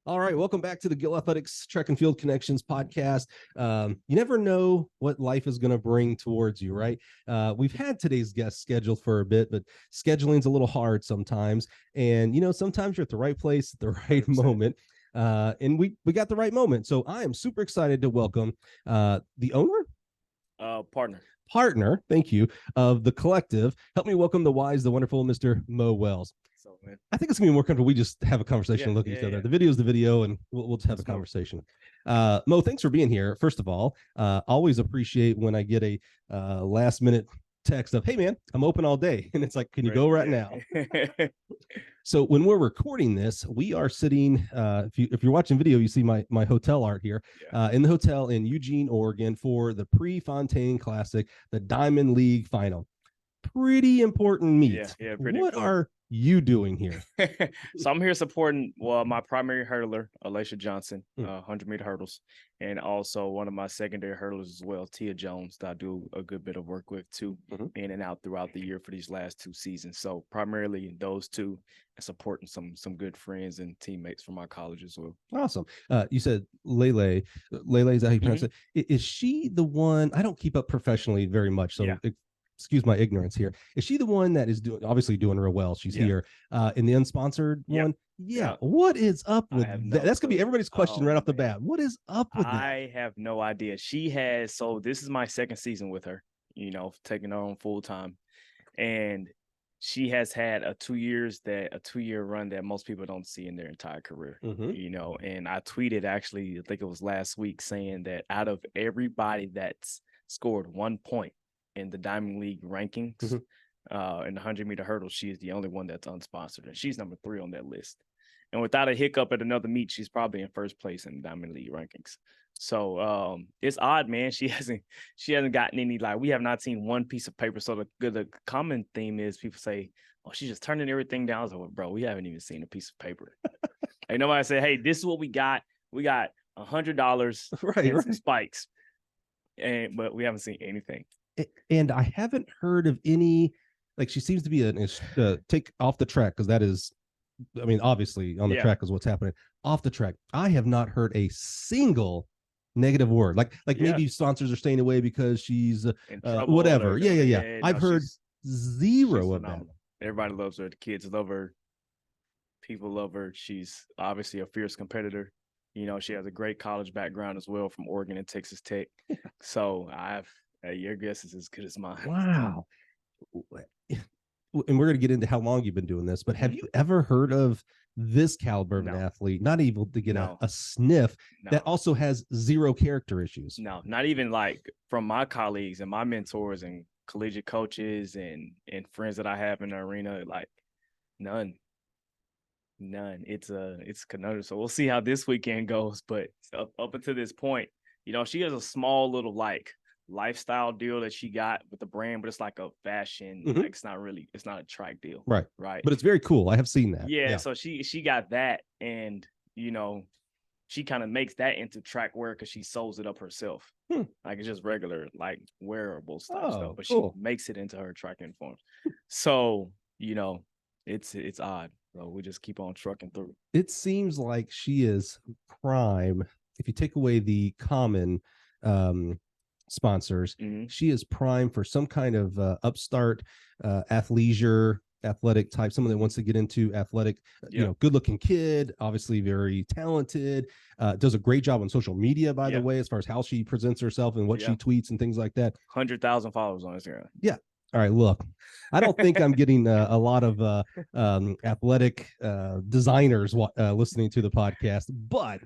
All right, welcome back to the Gill Athletics Track and Field Connections podcast. You never know what life is going to bring towards you, right? We've had today's guest scheduled for a bit, but scheduling's a little hard sometimes. And, sometimes you're at the right place at the right 100%. Moment. And we got the right moment. So I am super excited to welcome the owner? Partner, thank you, of the Kollective. Help me welcome the wise, the wonderful Mr. Mo Wells. Man. I think it's gonna be more comfortable. We just have a conversation, look at each other. The video is the video, and we'll just have a conversation. Mo, thanks for being here. First of all, always appreciate when I get a last minute text of, "Hey man, I'm open all day," and it's like, "Can you go right now?" So when we're recording this, we are sitting. If you're watching video, you see my hotel art here in the hotel in Eugene, Oregon, for the Prefontaine Classic, the Diamond League Final. Pretty important meet. What are you doing here? So I'm here supporting my primary hurdler, LayLay Johnson, 100-meter hurdles, and also one of my secondary hurdlers as well, Tia Jones, that I do a good bit of work with too, in and out throughout the year for these last 2 seasons. So primarily those two, and supporting some good friends and teammates from my college as well. Awesome. You said LayLay. LayLay, is that how you pronounce it? Is she the one? I don't keep up professionally very much, so excuse my ignorance here. Is she the one that is obviously doing real well? She's here in the unsponsored one. What is up with that? That's gonna be everybody's question right off the bat. What is up with that? I have no idea. She has, so this is my second season with her, taking her on full time, and she has had a 2-year run that most people don't see in their entire career. And I tweeted, actually, I think it was last week, saying that out of everybody that's scored 1 point in the Diamond League rankings, in the 100-meter hurdle, she is the only one that's unsponsored, and she's number 3 on that list. And without a hiccup at another meet, she's probably in first place in the Diamond League rankings. So it's odd, man. She hasn't gotten any, we have not seen one piece of paper. So the common theme is people say, "Oh, she's just turning everything down." I was like, "Well, bro, we haven't even seen a piece of paper." Like, nobody say, "Hey, this is what we got. We got $100 and some spikes," but we haven't seen anything. And I haven't heard of any, she seems to be take off the track, because that is, obviously on the track is what's happening. Off the track, I have not heard a single negative word. Maybe sponsors are staying away because she's whatever. I've heard zero of that. Everybody loves her. The kids love her. People love her. She's obviously a fierce competitor. She has a great college background as well from Oregon and Texas Tech. So your guess is as good as mine. Wow. And we're going to get into how long you've been doing this, but have you ever heard of this caliber of an athlete, not able to get a sniff, that also has zero character issues? No, not even from my colleagues and my mentors and collegiate coaches and friends that I have in the arena, none. It's conundrum. So we'll see how this weekend goes. But up until this point, she has a small little lifestyle deal that she got with the brand, but it's like a fashion, it's not a track deal. Right. But it's very cool. I have seen that. Yeah. So she got that, and she kind of makes that into track wear because she sews it up herself. It's just regular, wearable stuff, but she makes it into her track uniforms. So, it's odd. So we just keep on trucking through. It seems like she is prime. If you take away the common sponsors, she is prime for some kind of upstart athletic type, someone that wants to get into athletic, good looking kid, obviously very talented, does a great job on social media, by the way, as far as how she presents herself and what she tweets and things like that. 100,000 followers on Instagram. All right, look, I don't think I'm getting a lot of athletic designers listening to the podcast, but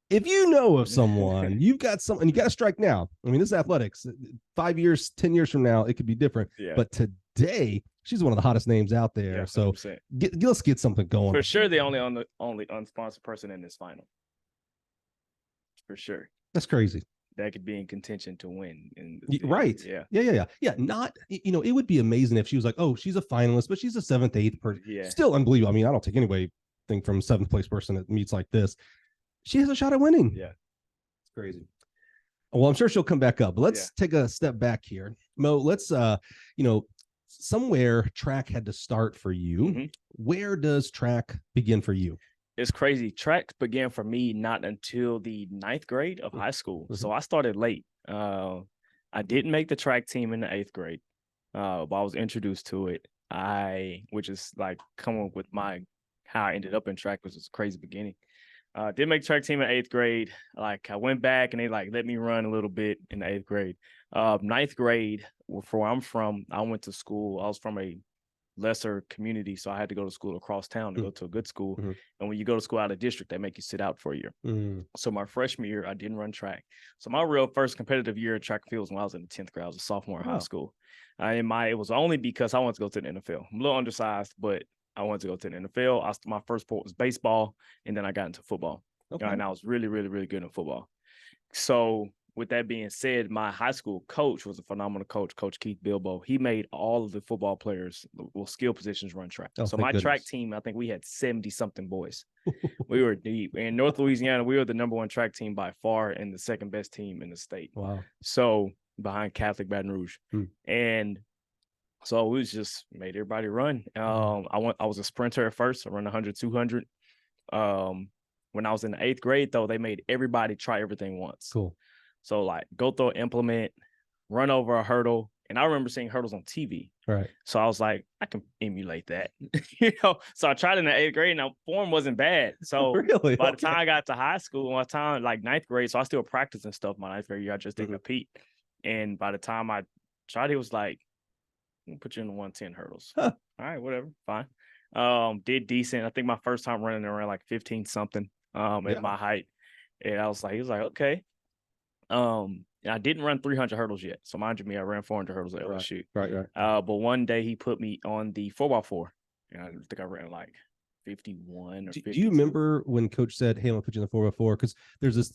if you know of someone, you've got someone, you got to strike now. This is athletics. 5 years, 10 years from now, it could be different. But today, she's one of the hottest names out there. So let's get something going. For sure, the only unsponsored person in this final. For sure. That's crazy. That could be in contention to win. Right. Yeah. Not, it would be amazing if she was like, oh, she's a finalist, but she's a 7th, 8th person. Still unbelievable. I don't take anything from 7th place person that meets like this. She has a shot at winning. It's crazy. Well, I'm sure she'll come back up, but let's take a step back here. Mo, let's, somewhere track had to start for you. Where does track begin for you? it's crazy. Track began for me not until the 9th grade of high school. So I started late. I didn't make the track team in the 8th grade, but I was introduced to it. Which is like coming with how I ended up in track, was a crazy beginning. Did make track team in 8th grade. Like I went back and they like let me run a little bit in the 8th grade. 9th grade, where I'm from, I went to school. I was from a lesser community, so I had to go to school across town to go to a good school. And when you go to school out of district, they make you sit out for a year. So my freshman year, I didn't run track. So my real first competitive year at track and field was when I was in the 10th grade. I was a sophomore in high school. It was only because I wanted to go to the NFL. I'm a little undersized, but I wanted to go to the NFL. My first sport was baseball, and then I got into football. And I was really, really, really good in football. So with that being said, my high school coach was a phenomenal coach, Coach Keith Bilbo. He made all of the football players, skill positions, run track. So my track team, I think we had 70-something boys. We were deep. In North Louisiana, we were the #1 track team by far and the second best team in the state. Wow. So behind Catholic Baton Rouge. And so we just made everybody run. I was a sprinter at first. I run 100, 200. When I was in the 8th grade, though, they made everybody try everything once. Cool. So like go through an implement, run over a hurdle. And I remember seeing hurdles on TV. Right. So I was like, I can emulate that. So I tried in the 8th grade. Now form wasn't bad. So really? By the time I got to high school, like 9th grade, so I still practicing stuff my 9th grade year. I just didn't compete. And by the time I tried, it was like, we'll put you in the 110 hurdles. All right, whatever, fine. Did decent. I think my first time running around like 15 something at my height. And he was like, okay. And I didn't run 300 hurdles yet. So mind you, I ran 400 hurdles at LSU. Right. But one day he put me on the 4x4. And I think I ran like 51 or 52. Do you remember when coach said, hey, I'm gonna put you in the 4x4? Because there's this,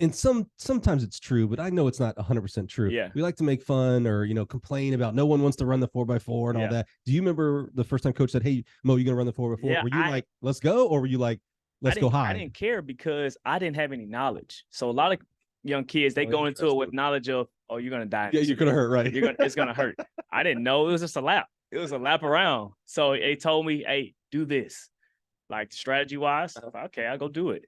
and sometimes it's true, but I know it's not 100% true. Yeah. We like to make fun or, complain about no one wants to run the 4x4 and all that. Do you remember the first time coach said, hey, Mo, you gonna run the 4x4? Yeah, were you like, let's go? Or were you like, let's go high? I didn't care because I didn't have any knowledge. So a lot of young kids, they go into it with knowledge of, oh, you're gonna die. Yeah, you're gonna hurt, right? It's gonna hurt. I didn't know. It was just a lap. It was a lap around. So they told me, hey, do this. Like strategy wise, I was like, okay, I'll go do it.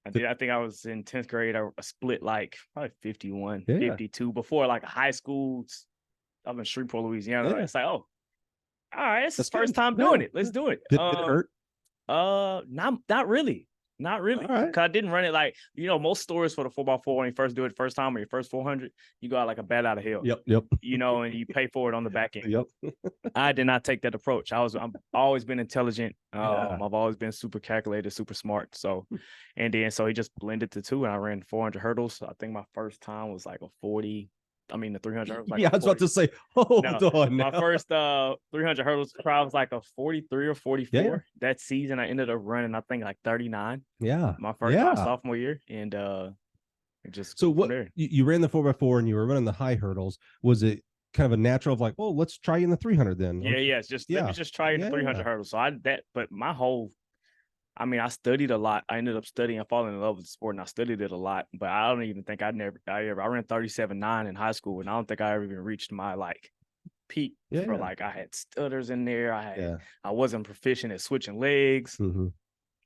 I did. I think I was in 10th grade. I split like probably 51, 52 before like high school. I'm in Shreveport, Louisiana. It's like, oh, all right, it's the first time doing it. Let's do it. Did it hurt? Not really. Not really. Right. Cause I didn't run it like, most stories for the 4x4 when you first do it first time or your first 400, you go out like a bat out of hell. Yep. And you pay for it on the back end. Yep. I did not take that approach. I've always been intelligent. I've always been super calculated, super smart. So he just blended the two and I ran 400 hurdles. I think my first time was like a 40. The 300 hurdles. Like I was about to say, hold on. My first 300 hurdles trial was like a 43 or 44. Yeah. That season, I ended up running, I think, like 39. Yeah. My sophomore year. And just so what you ran the 4x4 and you were running the high hurdles. Was it kind of a natural of like, well, let's try you in the 300 then? Yeah. It's just let me just try you in the 300 hurdles. So but my whole I studied a lot. I ended up studying and falling in love with the sport, and I studied it a lot. But I don't even think I ran 37.9 in high school, and I don't think I ever even reached my like peak. Like I had stutters in there. I wasn't proficient at switching legs,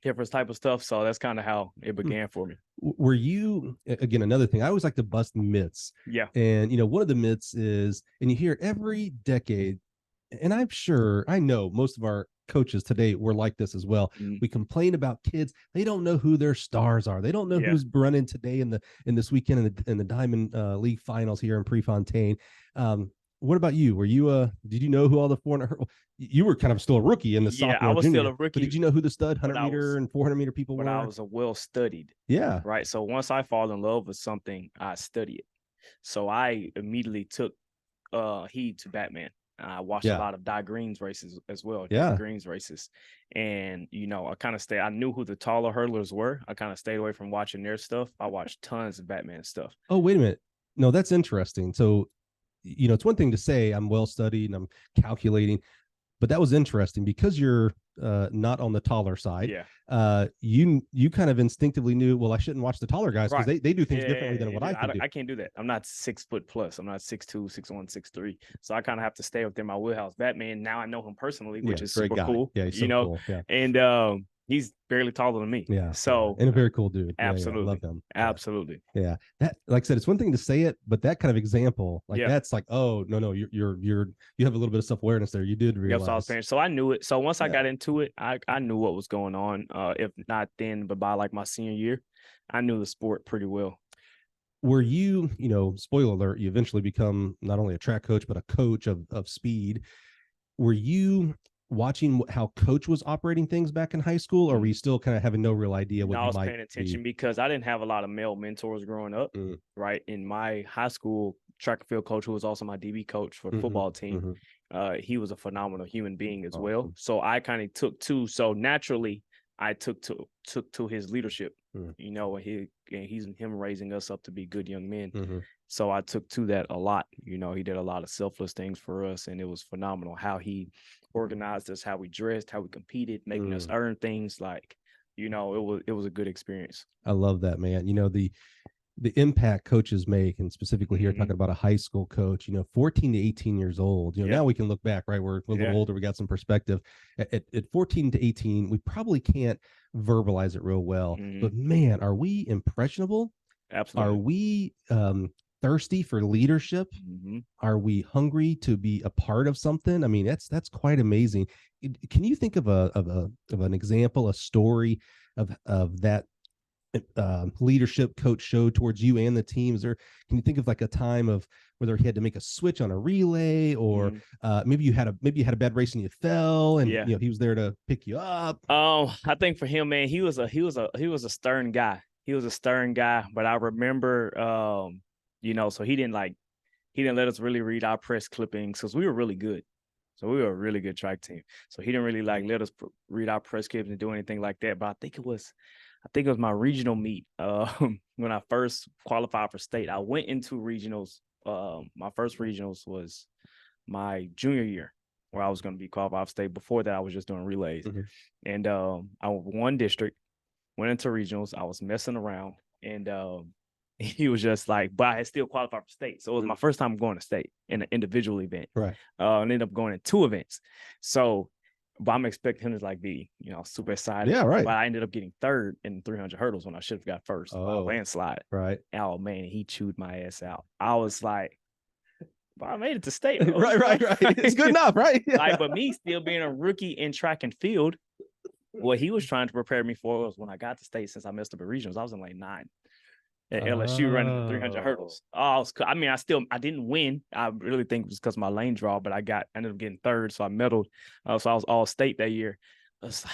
different type of stuff. So that's kind of how it began for me. Were you, again, another thing, I always like to bust myths. Yeah. And, one of the myths is, and you hear every decade, and I know most of our coaches today were like this as well. We complain about kids. They don't know who their stars are. They don't know who's running today in this weekend in the Diamond League finals here in Prefontaine. What about you? Were you did you know who all the 400? You were kind of still a rookie in the sophomore. Yeah, I was still a rookie. But did you know who the stud 100 meter and 400 meter people were? But I was a well studied. Yeah. Right. So once I fall in love with something, I study it. So I immediately took heed to Batman. I watched a lot of Di Green's races as well. Green's races. And, I knew who the taller hurdlers were. I kind of stayed away from watching their stuff. I watched tons of Batman stuff. Oh, wait a minute. No, that's interesting. So, it's one thing to say I'm well studied and I'm calculating, but that was interesting because you're not on the taller side. Yeah. You kind of instinctively knew, well, I shouldn't watch the taller guys because they do things differently than what I can do. I can't do that. I'm not 6 foot plus. I'm not 6'2", 6'1", 6'3". So I kind of have to stay within my wheelhouse. Batman, now I know him personally, which is super cool. Yeah, he's so cool. Yeah. And he's barely taller than me. Yeah. So and a very cool dude. Absolutely. Yeah, love him. Absolutely. Yeah. That, like I said, it's one thing to say it, but that kind of example, like that's like, oh no, you have a little bit of self-awareness there. You did realize. So I knew it. So once I got into it, I knew what was going on. If not then, but by like my senior year, I knew the sport pretty well. Were you, spoiler alert, you eventually become not only a track coach, but a coach of speed. Were you watching how coach was operating things back in high school, or were you still kind of having no real idea what I was you might paying attention because I didn't have a lot of male mentors growing up, right? In my high school track and field coach, who was also my DB coach for the football team, he was a phenomenal human being as well. So I kind of took to, so naturally I took to his leadership, he's him raising us up to be good young men. So I took to that a lot. He did a lot of selfless things for us, and it was phenomenal how he organized us, how we dressed, how we competed, making us earn things. Like, it was a good experience. I love that, man. The impact coaches make, and specifically here talking about a high school coach, 14 to 18 years old, now we can look back, right? We're a little older. We got some perspective at 14 to 18. We probably can't verbalize it real well, but man, are we impressionable? Absolutely. Are we, thirsty for leadership? Are we hungry to be a part of something? I mean, that's quite amazing. Can you think of an example, a story of that leadership coach showed towards you and the teams? Or can you think of like a time of whether he had to make a switch on a relay, or maybe you had a bad race and you fell, and he was there to pick you up? I think for him, man, he was a stern guy. He was a stern guy, but I remember so he didn't let us really read our press clippings because we were really good. So we were a really good track team. So he didn't really let us read our press clips and do anything like that. But I think it was my regional meet when I first qualified for state. I went into regionals. My first regionals was my junior year, where I was going to be qualified for state. Before that, I was just doing relays. And I won district, went into regionals. I was messing around, and he was just like, but I had still qualified for state. So it was my first time going to state in an individual event. Right. And ended up going in 2 events. So, but I'm expecting him to be, super excited. Yeah, right. But I ended up getting 3rd in 300 hurdles when I should have got 1st by a landslide. Right. Oh man, he chewed my ass out. I was like, but I made it to state. right. It's good enough, right? But me still being a rookie in track and field, what he was trying to prepare me for was when I got to state, since I messed up at regionals, I was in like 9. At LSU running the 300 hurdles. I didn't win. I really think it was because of my lane draw, but I ended up getting 3rd, so I medaled. So I was all state that year. I was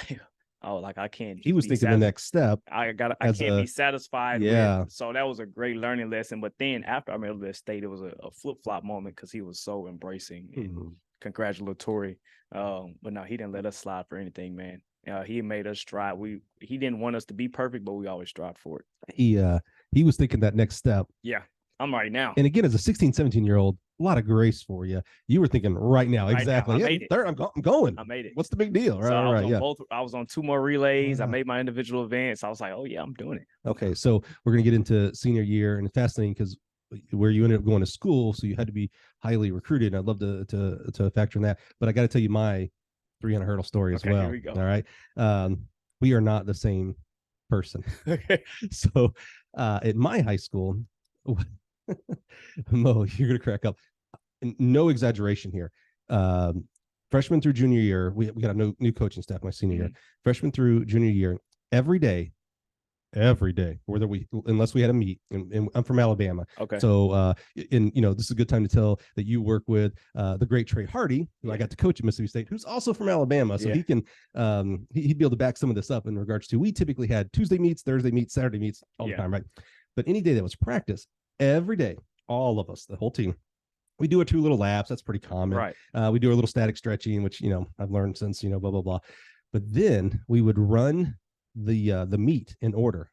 like, I can't. He was thinking the next step. I can't be satisfied. Yeah. So that was a great learning lesson. But then after I medaled at state, it was a flip flop moment because he was so embracing and congratulatory. But no, he didn't let us slide for anything, man. He made us strive. He didn't want us to be perfect, but we always strived for it. He was thinking that next step. Yeah, I'm right now. And again, as a 16, 17-year-old, a lot of grace for you. You were thinking right now, exactly. Now, I made it. 3rd, I'm going. I made it. What's the big deal? Right, so I was on 2 more relays. I made my individual events. I was like, oh yeah, I'm doing it. Okay, so we're gonna get into senior year, and it's fascinating because where you ended up going to school, so you had to be highly recruited. I'd love to factor in that, but I got to tell you my 300 hurdle story as well. Here we go. All right, we are not the same person. Okay. So at my high school, Mo, you're gonna crack up. No exaggeration here. Freshman through junior year, we got a new coaching staff my senior year. Freshman through junior year, every day, unless we had a meet, and I'm from Alabama. Okay. So this is a good time to tell that you work with the great Trey Hardy, who I got to coach at Mississippi State, who's also from Alabama. So he can he'd be able to back some of this up in regards to, we typically had Tuesday meets, Thursday meets, Saturday meets all the time, right? But any day that was practice, every day, all of us, the whole team, we do our 2 little laps. That's pretty common. Right. We do a little static stretching, which I've learned since blah blah blah. But then we would run the meet in order.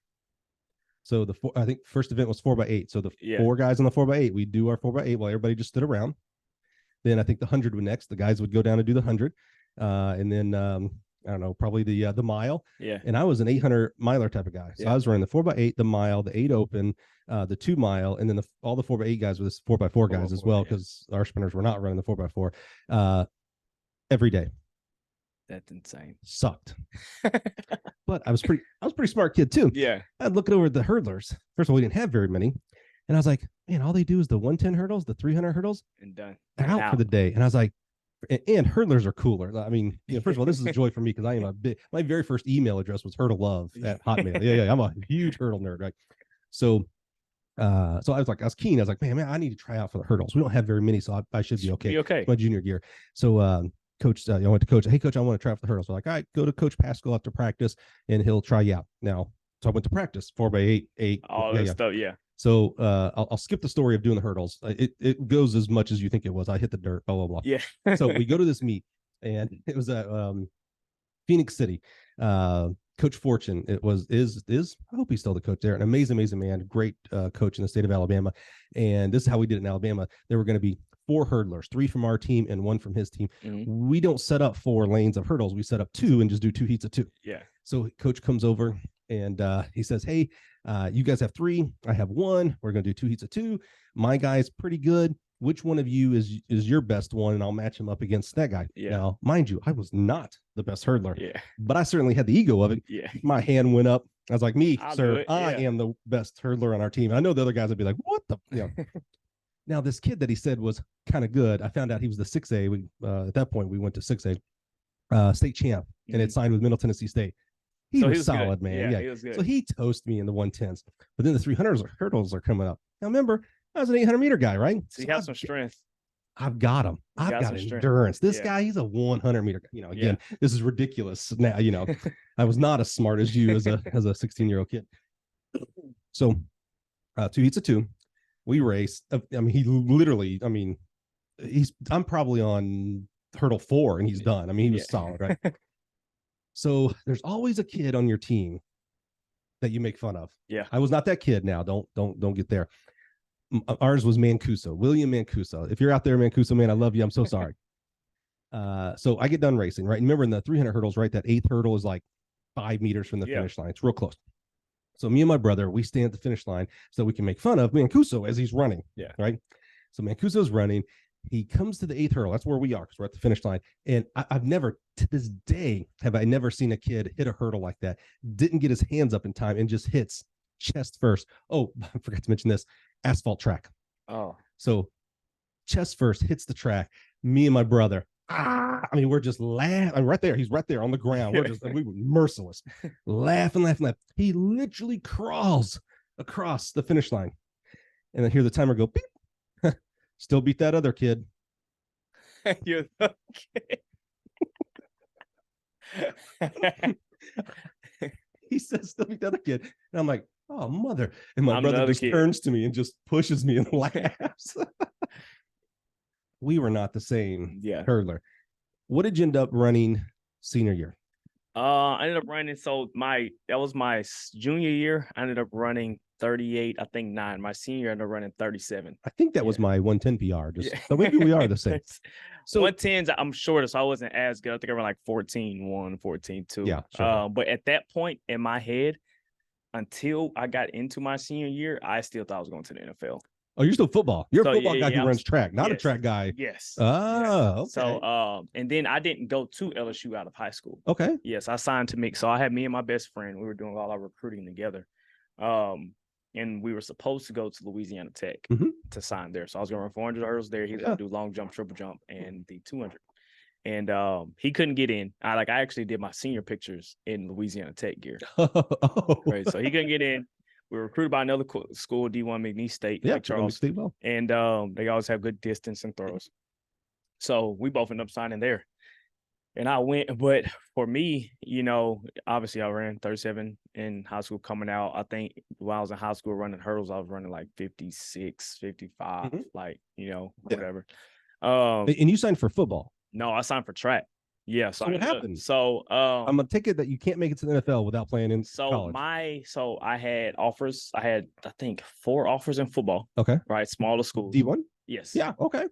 So I think first event was 4x8. So the 4 guys on the 4x8, we do our 4x8 while everybody just stood around. Then I think the 100 would next. The guys would go down and do the 100, and then I don't know, probably the mile. Yeah. And I was an 800 miler type of guy. So I was running the 4x8, the mile, the 8 open, the 2 mile, and then all the 4x8 guys were 4x4 guys as well, because our spinners were not running the 4x4 every day. That's insane. Sucked. But I was pretty smart kid too. Yeah. I'd look over at the hurdlers. First of all, we didn't have very many. And I was like, man, all they do is the 110 hurdles, the 300 hurdles. And done. They're out for the day. And I was like, and hurdlers are cooler. I mean, first of all, this is a joy for me because I am my very first email address was hurdlelove@hotmail. Yeah. I'm a huge hurdle nerd, right? So I was keen. I was like, man, I need to try out for the hurdles. We don't have very many, so I should be okay. Okay. My junior year. So coach, I went to coach. Hey, coach, I want to try out for the hurdles. So like, all right, go to Coach Pascal after practice, and he'll try you out. Now, so I went to practice 4x8. All that stuff, yeah. So I'll skip the story of doing the hurdles. It goes as much as you think it was. I hit the dirt, blah, blah, blah. Yeah. So we go to this meet, and it was at Phoenix City. Coach Fortune, is I hope he's still the coach there. An amazing man, great coach in the state of Alabama. And this is how we did it in Alabama. There were going to be 4 hurdlers, 3 from our team and 1 from his team. Mm-hmm. We don't set up 4 lanes of hurdles. We set up 2 and just do 2 heats of 2. Yeah. So coach comes over and he says, hey, you guys have 3. I have 1. We're going to do 2 heats of 2. My guy's pretty good. Which one of you is your best one? And I'll match him up against that guy. Yeah. Now, mind you, I was not the best hurdler. Yeah. But I certainly had the ego of it. Yeah. My hand went up. I was like, I'll sir, I am the best hurdler on our team. I know the other guys would be like, what the? Now, this kid that he said was kind of good, I found out he was the 6A. We at that point, we went to 6A, state champ, and it signed with Middle Tennessee State. He was solid, good. man. Yeah, he was good. So he toasted me in the 110s. But then the 300 hurdles are coming up. Now, remember, I was an 800-meter guy, right? So you have some strength. I've got him. I've got endurance. This guy, he's a 100-meter guy. Again, this is ridiculous. Now, I was not as smart as you as a 16-year-old kid. So 2 heats of 2. We race. I mean, he literally, I'm probably on hurdle 4 and he's done. I mean, he was solid, right? So there's always a kid on your team that you make fun of. Yeah. I was not that kid now. Don't get there. Ours was Mancuso, William Mancuso. If you're out there, Mancuso, man, I love you. I'm so sorry. So I get done racing, right? Remember in the 300 hurdles, right? That 8th hurdle is like 5 meters from the finish line. It's real close. So me and my brother, we stand at the finish line so we can make fun of Mancuso as he's running. Yeah. Right. So Mancuso's running. He comes to the 8th hurdle. That's where we are because we're at the finish line. And I've never, to this day, have I never seen a kid hit a hurdle like that. Didn't get his hands up in time and just hits chest first. Oh, I forgot to mention this. Asphalt track. Oh. So chest first hits the track. Me and my brother. We're just laughing. Right there. He's right there on the ground. We were merciless. laughing. He literally crawls across the finish line. And then hear the timer go, beep. Still beat that other kid. You're the kid. He says, still beat the other kid. And I'm like, oh, mother. And my brother just turns to me and just pushes me and laughs. We were not the same hurdler. What did you end up running senior year? I ended up running. So that was my junior year. I ended up running 38, I think 9. My senior year, I ended up running 37. I think that was my 110 PR. So maybe we are the same. So 110s, I'm shorter, so I wasn't as good. I think I ran like 14-1, 14-2. Yeah. Sure. But at that point in my head, until I got into my senior year, I still thought I was going to the NFL. Oh, you're still football. You're a football guy who runs track, not a track guy. Yes. Oh, okay. So, and then I didn't go to LSU out of high school. Okay. Yes, I signed to mix. So I had me and my best friend. We were doing all our recruiting together. And we were supposed to go to Louisiana Tech to sign there. So I was going to run 400 hurdles there. He was going to do long jump, triple jump, and the 200. And he couldn't get in. I actually did my senior pictures in Louisiana Tech gear. Right. So he couldn't get in. We were recruited by another school, D1 McNeese State, Lake Charles. And they always have good distance and throws. So we both ended up signing there. And I went, but for me, obviously I ran 37 in high school coming out. I think while I was in high school running hurdles, I was running like 56, 55, whatever. And you signed for football? No, I signed for track. Yeah. So what happened? So I'm gonna take it that you can't make it to the NFL without playing in college. So I had offers. I had, I think, 4 offers in football. Okay. Right. Smaller schools. D1? Yes. Yeah. Okay.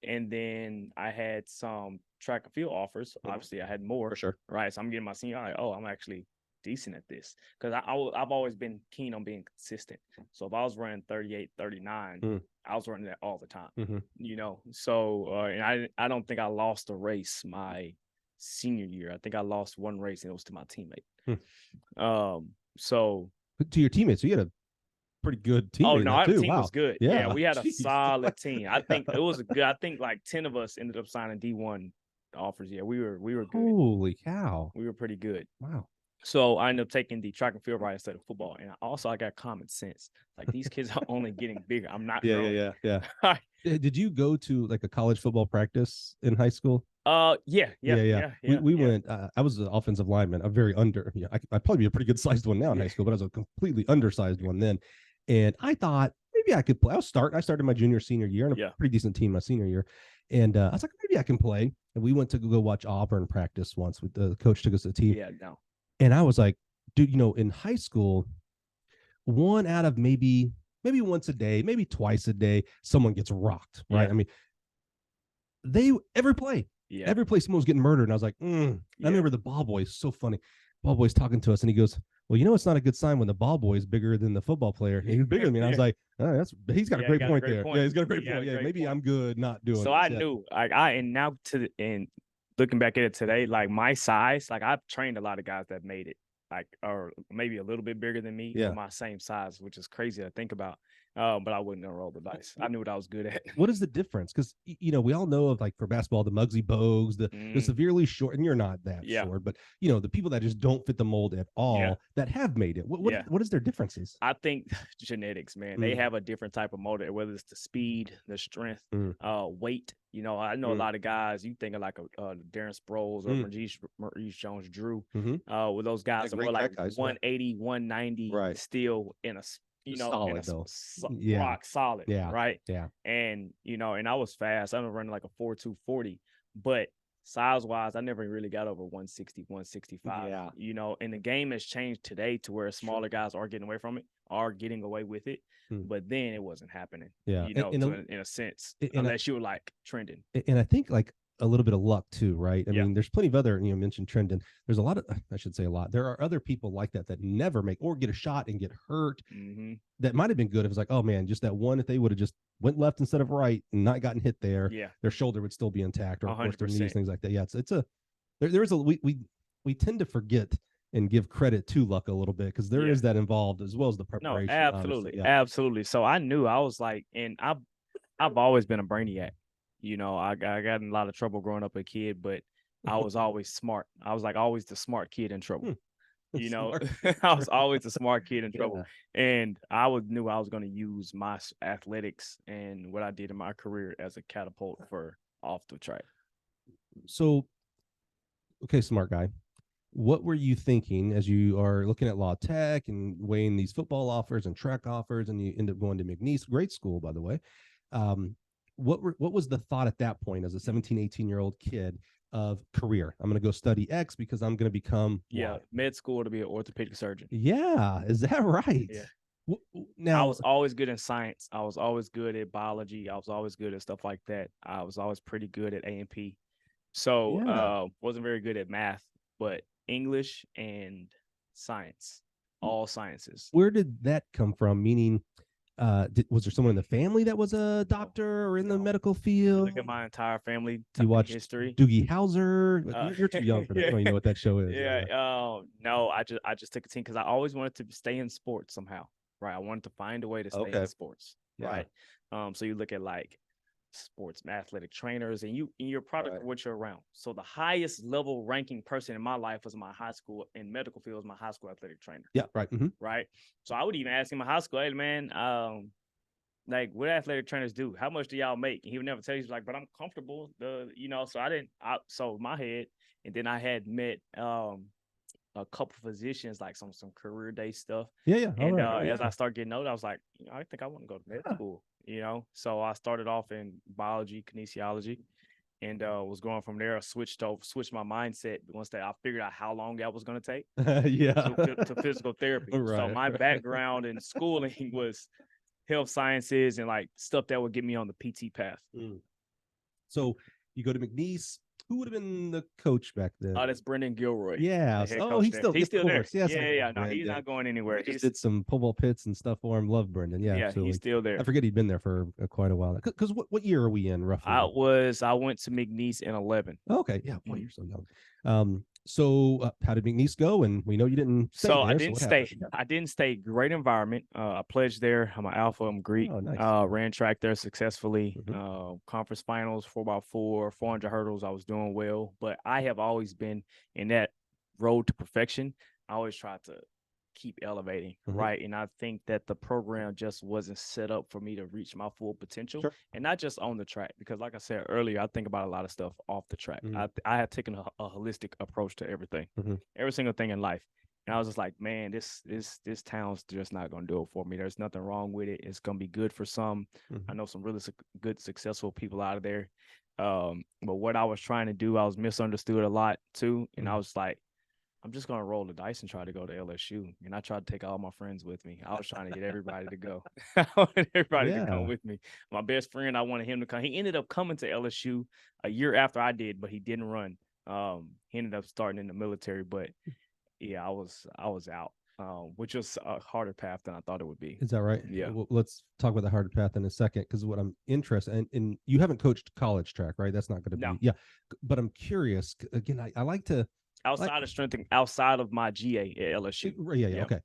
And then I had some track and field offers. Obviously, I had more. For sure. Right. So I'm getting my senior. I'm actually decent at this because I've always been keen on being consistent. So if I was running 38, 39, I was running that all the time. So and I don't think I lost a race my senior year. I think I lost one race and it was to my teammate. So to your teammates, so you had a pretty good team. Oh no, our team wow. was good. Yeah, we had a solid team. I think it was a good. I think like 10 of us ended up signing D1 offers. Yeah, we were good. Holy cow, we were pretty good. Wow. So I ended up taking the track and field right instead of football, and I got common sense. Like these kids are only getting bigger. I'm not. Yeah. Did you go to like a college football practice in high school? Yeah. We went. I was an offensive lineman, a very under. Yeah, I'd probably be a pretty good sized one now in high school, but I was a completely undersized one then. And I thought maybe I could play. I started my junior, senior year, and a pretty decent team my senior year. And I was like, maybe I can play. And we went to go watch Auburn practice once. With the coach took us to the team. Yeah, no. And I was like, dude, in high school, one out of maybe once a day, maybe twice a day, someone gets rocked, right? I mean, every play someone was getting murdered. And I was like, I remember the ball boy is so funny. Ball boy's talking to us and he goes, well, it's not a good sign when the ball boy is bigger than the football player. He was bigger than me. And I was like, he's got a great point there. Yeah, he's got a great point. Yeah, maybe I'm good not doing it. So I knew, like, and looking back at it today, like my size, like I've trained a lot of guys that made it, like, or maybe a little bit bigger than me, my same size, which is crazy to think about. But I wouldn't have rolled the dice. I knew what I was good at. What is the difference? Because we all know of, like, for basketball, the Muggsy Bogues, the severely short, and you're not that short, but the people that just don't fit the mold at all that have made it. What is their differences? I think genetics, man. They have a different type of mold, whether it's the speed, the strength, weight. I know a lot of guys. You think of like a Darren Sproles or Maurice Jones-Drew. With those guys, more like 180, 190, still in a solid, rock solid, right? Yeah. And and I was fast. I was running like a 4.2 40, but size wise, I never really got over 160, 165. Yeah. And the game has changed today to where smaller guys are getting away with it. But then it wasn't happening. Yeah. In a sense, unless you were like trending. And I think like a little bit of luck too, right? I mean, there's plenty of other, mentioned Trendon. There's a lot of, I should say a lot. There are other people like that never make or get a shot and get hurt. That might have been good if it's like, oh man, just that one, if they would have just went left instead of right and not gotten hit there, their shoulder would still be intact, or of course their knees, things like that. Yeah, we tend to forget and give credit to luck a little bit because there is that involved as well as the preparation. No, absolutely. So I knew, I was like, and I've always been a brainiac. I got in a lot of trouble growing up a kid, but I was always smart. I was like always the smart kid in trouble. I was always the smart kid in trouble. And I knew I was going to use my athletics and what I did in my career as a catapult for off the track. So, okay, smart guy. What were you thinking as you are looking at Law Tech and weighing these football offers and track offers, and you end up going to McNeese, great school, by the way. What was the thought at that point as a 17, 18-year-old kid of career? I'm going to go study X because I'm going to become med school to be an orthopedic surgeon. Yeah. Is that right? Yeah. Now, I was always good in science. I was always good at biology. I was always good at stuff like that. I was always pretty good at A&P. So wasn't very good at math, but English and science, all sciences. Where did that come from? Meaning, was there someone in the family that was a doctor or in the medical field? Look at my entire family. You watched history. Doogie Howser. You're too young for that. You know what that show is. No, I just took a team because I always wanted to stay in sports somehow. Right. I wanted to find a way to stay in sports. Right. So you look at like sports athletic trainers, and you're a product of what you're around. So the highest level ranking person in my life was my high school in medical field, was my high school athletic trainer. Yeah, right. Right. So I would even ask him in high school, hey man, like what athletic trainers do? How much do y'all make? And he would never tell you. He's like, but I'm comfortable. So my head, and then I had met a couple physicians, like some career day stuff. As I started getting older, I was like, I think I want to go to med school. So I started off in biology, kinesiology, and was going from there. I switched my mindset once I figured out how long that was going to take. To physical therapy. Right. So my background in schooling was health sciences and like stuff that would get me on the PT path. So you go to McNeese. Who would have been the coach back then? That's Brendan Gilroy. Yeah. Oh, he's still there. Yes, Yeah. No, he's not going anywhere. He did some pole vault pits and stuff for him. Love Brendan. Yeah, absolutely. He's still there. I forget he'd been there for quite a while. Because what year are we in roughly? I went to McNeese in 11. Okay, yeah, boy, you're so young. So how did McNeese go? And we know you didn't stay there. I didn't stay. I didn't stay. Great environment. I pledged there. I'm an Alpha. I'm Greek. Oh, nice. Ran track there successfully. Conference finals, 4x4, 400 hurdles. I was doing well, but I have always been in that road to perfection. I always tried to keep elevating, right? And I think that the program just wasn't set up for me to reach my full potential, and not just on the track, because like I said earlier, I think about a lot of stuff off the track. I had taken a holistic approach to everything, every single thing in life. And I was just like, man, this town's just not going to do it for me. There's nothing wrong with it. It's going to be good for some. I know some really good, successful people out of there. But what I was trying to do, I was misunderstood a lot too. And I was like, I'm just going to roll the dice and try to go to LSU. And I tried to take all my friends with me. I was trying to get everybody to go. I wanted everybody to come with me. My best friend, I wanted him to come. He ended up coming to LSU a year after I did, but he didn't run. He ended up starting in the military. But, yeah, I was out, which was a harder path than I thought it would be. Is that right? Yeah. Well, let's talk about the harder path in a second, because what I'm interested in, you haven't coached college track, right? That's not going to be. Yeah. But I'm curious. Again, I like to. Outside of strengthening, outside of my GA at LSU. Yeah. Okay.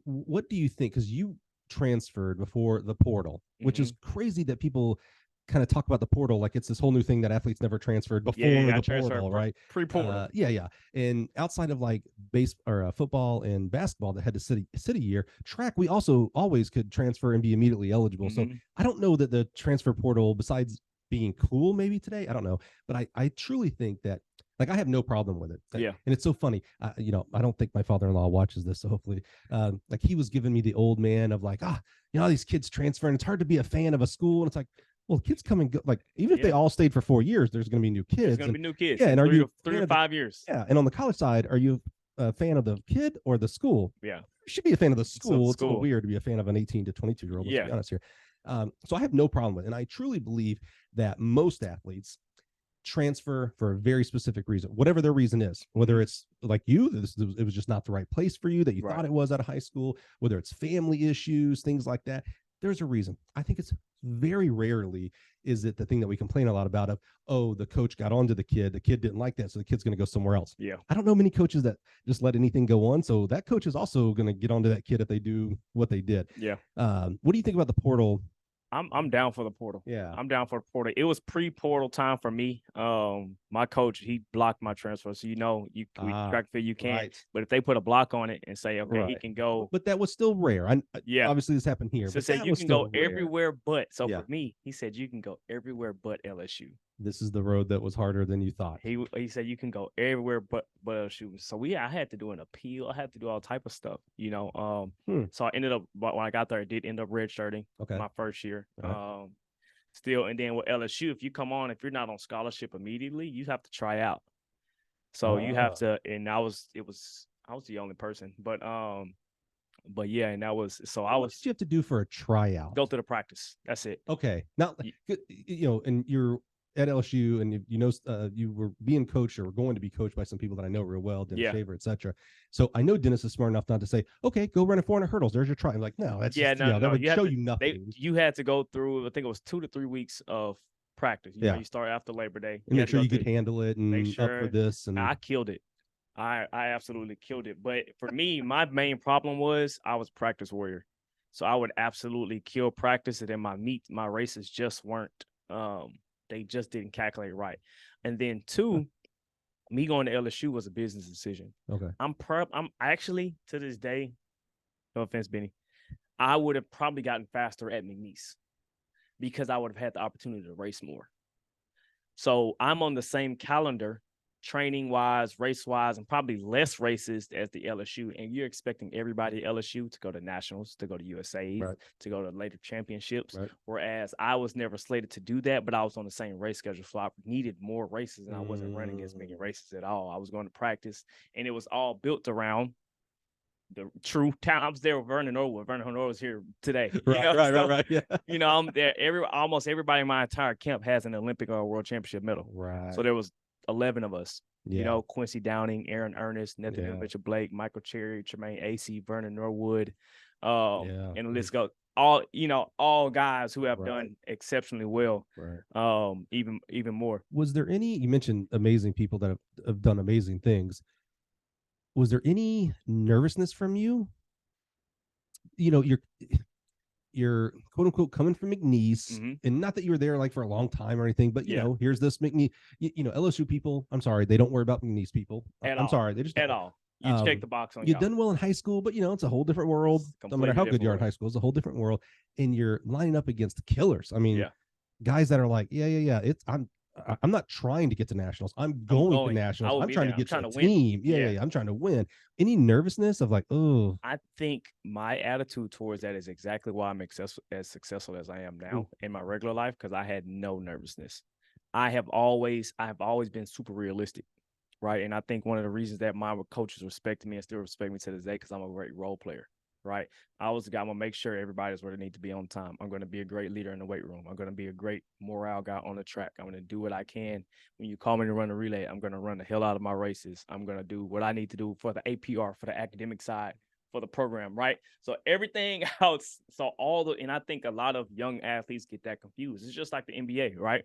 What do you think? Because you transferred before the portal, which is crazy that people kind of talk about the portal like it's this whole new thing that athletes never transferred before the portal, right? Pre-portal. Yeah. And outside of like base or football and basketball that had the city year, track, we also always could transfer and be immediately eligible. So I don't know that the transfer portal, besides being cool maybe today, I don't know, but I truly think that, like, I have no problem with it. Yeah. And it's so funny. I don't think my father-in-law watches this, so hopefully, like, he was giving me the old man of like, all these kids transferring. It's hard to be a fan of a school. And it's like, well, kids come and go. Like, even if they all stayed for 4 years, there's going to be new kids. There's going to be new kids. Yeah. And are you 3 to 5 years? Yeah. And on the college side, are you a fan of the kid or the school? Yeah. You should be a fan of the school. It's a little weird to be a fan of an 18 to 22-year-old. Let's be honest here. So I have no problem with it. And I truly believe that most athletes transfer for a very specific reason, whatever their reason is, whether it's like you, it was just not the right place for you, that you thought it was out of high school, whether it's family issues, things like that. There's a reason. I think it's very rarely is it the thing that we complain a lot about of, the coach got onto the kid didn't like that, so the kid's going to go somewhere else. Yeah. I don't know many coaches that just let anything go on. So that coach is also going to get onto that kid if they do what they did. Yeah. What do you think about the portal? I'm down for the portal. Yeah. I'm down for the portal. It was pre-portal time for me. My coach, he blocked my transfer. So, we track field, you can't. Right. But if they put a block on it and say, okay, he can go. But that was still rare. Obviously this happened here. So said you can go everywhere but. So for me, he said you can go everywhere but LSU. This is the road that was harder than you thought. He said you can go everywhere but LSU. So I had to do an appeal. I had to do all type of stuff, So I ended up, when I got there, I did end up redshirting my first year. Still, and then with LSU, if you're not on scholarship immediately, you have to try out. So you have to, and I was the only person, but yeah, and that was, so I was. What did you have to do for a tryout? Go to the practice. That's it. Okay. Now, and you're at LSU, and you were being coached or going to be coached by some people that I know real well, Dennis Shaver, etc. So I know Dennis is smart enough not to say, okay, go run 400 hurdles. There's your try. I'm like, no, that's that would show you nothing. You had to go through, I think it was 2 to 3 weeks of practice. You start after Labor Day. And make sure you could handle it and up for this. And I killed it. I absolutely killed it. But for me, my main problem was I was practice warrior. So I would absolutely kill practice, and then my races just weren't. They just didn't calculate right. And then 2, me going to LSU was a business decision. Okay. I'm actually, to this day, no offense, Benny, I would have probably gotten faster at McNeese because I would have had the opportunity to race more. So I'm on the same calendar, training wise, race wise, and probably less races as the LSU. And you're expecting everybody at LSU to go to nationals, to go to USA, to go to later championships. Right. Whereas I was never slated to do that, but I was on the same race schedule. So I needed more races, and I wasn't running as many races at all. I was going to practice, and it was all built around the true town. I was there with Vernon Norwood. Vernon Norwood was here today. Right. Yeah. I'm there. Almost everybody in my entire camp has an Olympic or World Championship medal. Right. So there was 11 of us. Yeah. You know, Quincy Downing, Aaron Ernest, Nathaniel Mitchell Blake, Michael Cherry, Tremaine AC, Vernon Norwood, and the list goes. All guys who have done exceptionally well. Even more. Was there any? You mentioned amazing people that have done amazing things. Was there any nervousness from you? You know, you're quote unquote coming from McNeese, and not that you were there like for a long time or anything, but you know, here's this McNeese. You know, LSU people. I'm sorry, they don't worry about McNeese people. I'm sorry, they just at all. You check the box on. You've done well in high school, but you know, it's a whole different world. No matter how good you are in high school, it's a whole different world, and you're lining up against killers. I mean, guys that are like, I'm not trying to get to nationals. I'm going to nationals. I'm trying to get to the team. Yeah. I'm trying to win. Any nervousness of like, oh? I think my attitude towards that is exactly why I'm as successful as I am now in my regular life, because I had no nervousness. I have always been super realistic, right? And I think one of the reasons that my coaches respected me and still respect me to this day, because I'm a great role player. Right. I was the guy. I'm going to make sure everybody's where they need to be on time. I'm going to be a great leader in the weight room. I'm going to be a great morale guy on the track. I'm going to do what I can. When you call me to run a relay, I'm going to run the hell out of my races. I'm going to do what I need to do for the APR, for the academic side, for the program. Right. So everything else. And I think a lot of young athletes get that confused. It's just like the NBA. Right.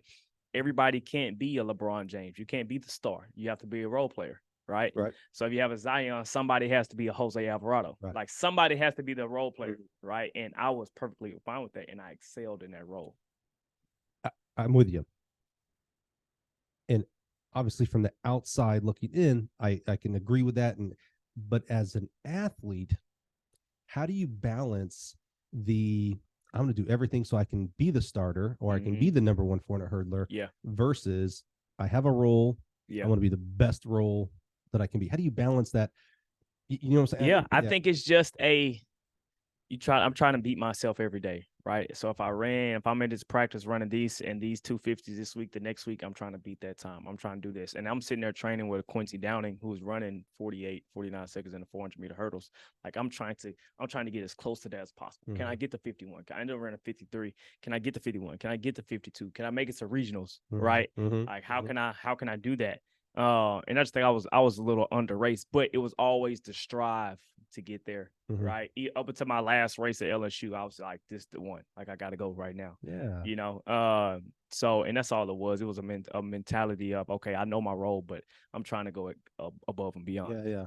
Everybody can't be a LeBron James. You can't be the star. You have to be a role player. Right. So if you have a Zion, somebody has to be a Jose Alvarado. Like somebody has to be the role player. Right. And I was perfectly fine with that. And I excelled in that role. I'm with you. And obviously from the outside looking in, I can agree with that. But as an athlete, how do you balance I'm going to do everything so I can be the starter or I can be the number 1 400 hurdler versus I have a role. I want to be the best role that I can be. How do you balance that? You know what I'm saying? Yeah, I think it's just I'm trying to beat myself every day, right? So if I'm in this practice running these 250s this week, the next week I'm trying to beat that time. I'm trying to do this. And I'm sitting there training with Quincy Downing, who's running 48, 49 seconds in the 400-meter hurdles. Like I'm trying to get as close to that as possible. Can I get to 51? Can I end up running 53? Can I get to 51? Can I get to 52? Can I make it to regionals? Right? Like how can I do that? And I just think I was a little under raced, but it was always the strive to get there, right? Up until my last race at LSU, I was like, this is the one. Like I got to go right now. Yeah. You know. So and that's all it was. It was a mentality of, okay, I know my role, but I'm trying to go above and beyond. Yeah.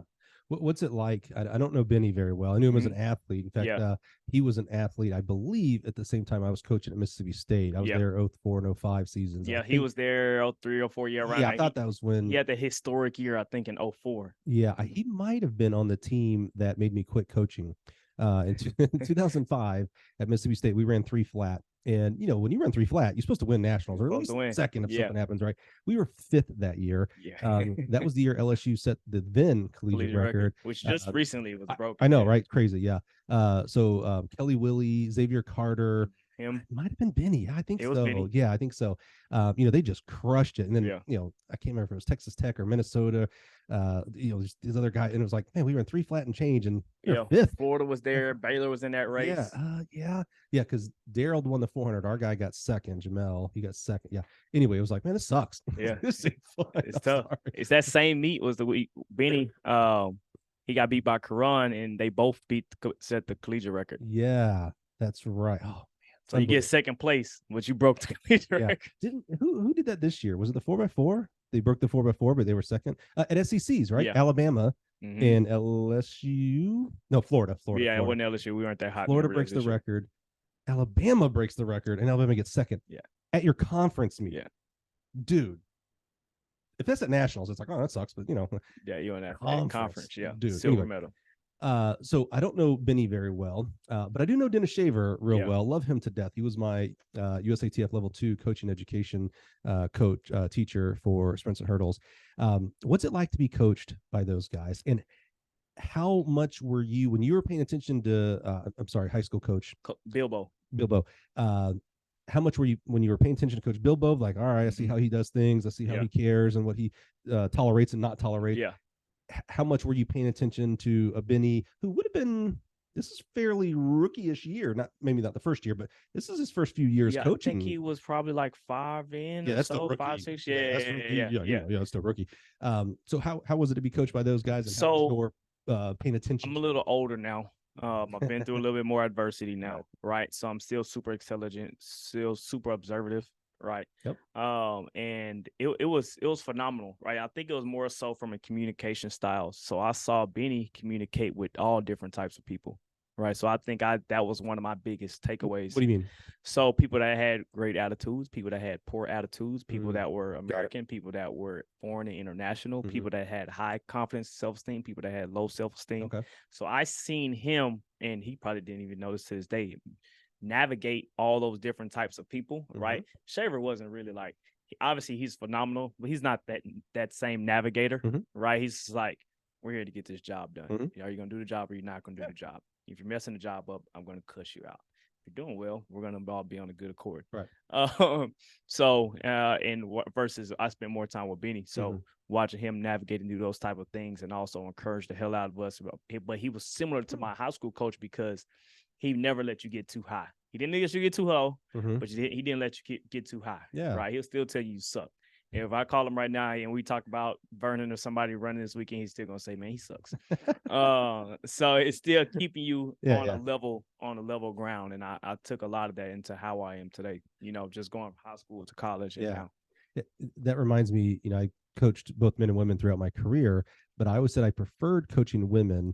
What's it like? I don't know Benny very well. I knew him as an athlete. In fact, he was an athlete, I believe, at the same time I was coaching at Mississippi State. I was there 04 and 05 seasons. Yeah, he was there 03 or 04 year round. Yeah, I thought that was when he had the historic year, I think, in 04. Yeah, he might have been on the team that made me quit coaching. In 2005 at Mississippi State, we ran 3 flat. And, you know, when you run 3 flat, you're supposed to win nationals or at least second if something happens, right? We were 5th that year. That was the year LSU set the then collegiate record, which just recently was broken. I know, right? Crazy, yeah. So Kelly Willie, Xavier Carter, him might have been Benny. I think so. Benny. Yeah, I think so. You know, they just crushed it. And then, you know, I can't remember if it was Texas Tech or Minnesota. You know, this other guy, and it was like, man, we ran 3 flat and change, and 5th. Florida was there. Baylor was in that race. Yeah. Because Daryl won the 400. Our guy got second. Jamel, he got second. Yeah. Anyway, it was like, man, this sucks. Yeah, this is fun. It's tough. Sorry. It's that same meet was the week Benny. He got beat by Karan, and they both set the collegiate record. Yeah, that's right. Oh. So you get second place, but you broke the collegiate record. Who did that this year? Was it the 4x4? They broke the 4x4, but they were second at SECs, right? Alabama and LSU. No, Florida. Yeah, Florida. it wasn't LSU. We weren't that hot. Florida breaks the record. Alabama breaks the record, and Alabama gets second. Yeah. At your conference meet. Yeah. Dude. If that's at nationals, it's like, oh, that sucks, but you know. Yeah, you in that conference. Yeah. Dude. Silver medal. So I don't know Benny very well, but I do know Dennis Shaver real well. Love him to death. He was my USATF level 2 coaching education teacher for sprints and hurdles. What's it like to be coached by those guys? And how much were you, when you were paying attention to, high school coach Bilbo. How much were you, when you were paying attention to Coach Bilbo, like, all right, I see how he does things. I see how he cares and what he tolerates and not tolerates. Yeah. How much were you paying attention to a Benny who would have been this is fairly rookie-ish year. Maybe not the first year, but this is his first few years coaching. I think he was probably like 5 in. Yeah, or that's so, the rookie. 5, 6. Yeah, that's the rookie. So how was it to be coached by those guys? And so how was your paying attention? I'm a little older now. I've been through a little bit more adversity now, right? So I'm still super intelligent, still super observative, right? Yep. And it was phenomenal, right? I think it was more so from a communication style. So I saw Benny communicate with all different types of people, right? So I think that was one of my biggest takeaways. What do you mean? So people that had great attitudes, people that had poor attitudes, people that were American, people that were foreign and international, people that had high confidence, self-esteem, people that had low self-esteem. Okay. So I seen him, and he probably didn't even notice to this day, navigate all those different types of people, right? Shaver wasn't really like, obviously he's phenomenal, but he's not that same navigator, right? He's like, we're here to get this job done. Are you going to do the job or you're not going to do the job? If you're messing the job up, I'm going to cuss you out. If you're doing well, we're going to all be on a good accord. Right. Versus I spent more time with Benny. So watching him navigate and do those type of things and also encourage the hell out of us. But he was similar to my high school coach because he never let you get too high. He didn't let you get too low, but he didn't let you get too high. Yeah. Right. He'll still tell you suck. If I call him right now and we talk about Vernon or somebody running this weekend, he's still gonna say, "Man, he sucks." So it's still keeping you on a level ground, and I took a lot of that into how I am today. Just going from high school to college. And now. That reminds me. I coached both men and women throughout my career, but I always said I preferred coaching women.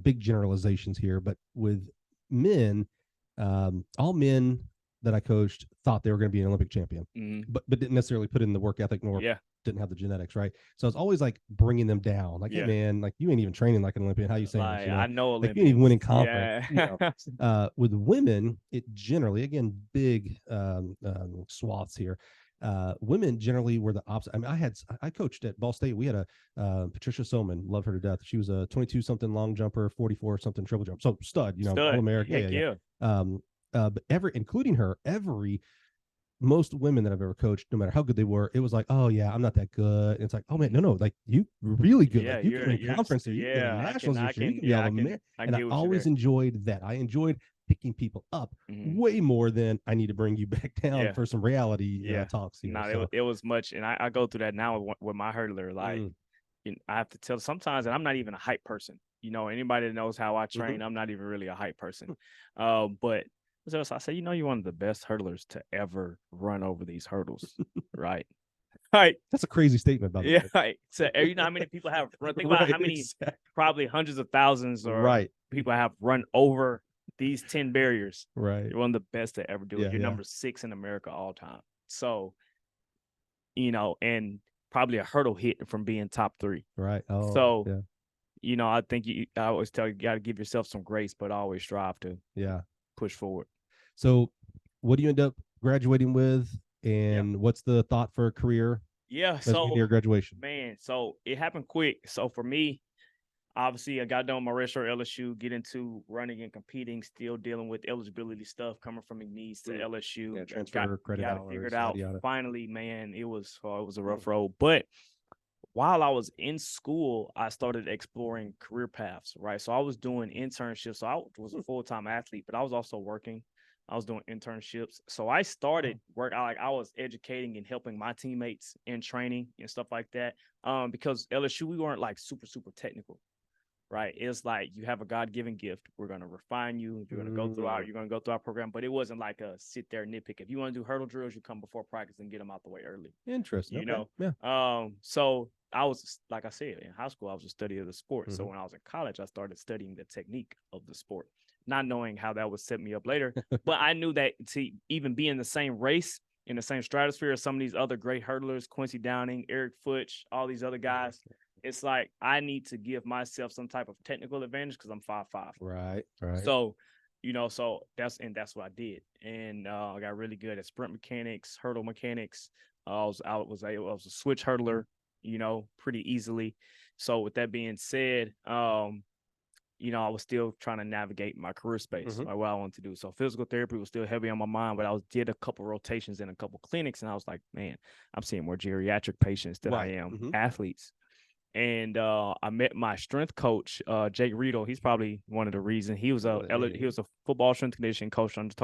Big generalizations here, but with men, all men that I coached thought they were going to be an Olympic champion, but didn't necessarily put in the work ethic nor didn't have the genetics, right? So it's always like bringing them down, like, hey man, like you ain't even training like an Olympian. How you saying this? I know like you ain't even winning conference. With women, it generally, again, big swaths here. Women generally were the opposite. I mean, I coached at Ball State. We had a Patricia Soman, love her to death. She was a 22 something long jumper, 44 something triple jump. So stud, all American. But including her, most women that I've ever coached, no matter how good they were, it was like, oh yeah, I'm not that good. And it's like, oh man, no, like you really good. Yeah, like, you can win conference there, you can win nationals this year, you can be all American. And I always enjoyed that. I enjoyed picking people up way more than I need to bring you back down for some reality talks. It was much, and I go through that now with my hurdler. Like, I have to tell sometimes, and I'm not even a hype person. Anybody that knows how I train, I'm not even really a hype person. But so I say, you're one of the best hurdlers to ever run over these hurdles, right? Right. That's a crazy statement, by the way. Right. So how many people have run? Think about how many, probably hundreds of thousands, or people have run over these 10 barriers. Right. You're one of the best to ever do it. You're number 6 in America all time. So, and probably a hurdle hit from being top 3. Right. Oh, so, I think I always tell you got to give yourself some grace, but always strive to push forward. So what do you end up graduating with, and what's the thought for a career? So near graduation, man, so it happened quick. So for me, obviously I got done my redshirt LSU, get into running and competing, still dealing with eligibility stuff coming from McNeese to LSU. Transfer credit hours, figured out. Finally, man, it was a rough road. But while I was in school, I started exploring career paths, right? So I was doing internships. So I was a full-time athlete, but I was also working. I was doing internships. So I started work. I was educating and helping my teammates in training and stuff like that. Because LSU, we weren't like super, super technical, right? It's like you have a God-given gift. We're going to refine you. You're going to go through our program, but it wasn't like a sit there nitpick. If you want to do hurdle drills, you come before practice and get them out the way early. Interesting. So I was, like I said, in high school, I was a study of the sport. So when I was in college, I started studying the technique of the sport, not knowing how that would set me up later. But I knew that to even be in the same race, in the same stratosphere as some of these other great hurdlers, Quincy Downing, Eric Futch, all these other guys, it's like I need to give myself some type of technical advantage because I'm 5'5". Right. So, so that's what I did. And I got really good at sprint mechanics, hurdle mechanics. I was a switch hurdler, pretty easily. So with that being said, I was still trying to navigate my career space, like what I wanted to do. So physical therapy was still heavy on my mind, but I did a couple rotations in a couple clinics, and I was like, man, I'm seeing more geriatric patients than I am athletes. And I met my strength coach, Jake Riedel. He's probably one of the reasons. He was a football strength conditioning coach under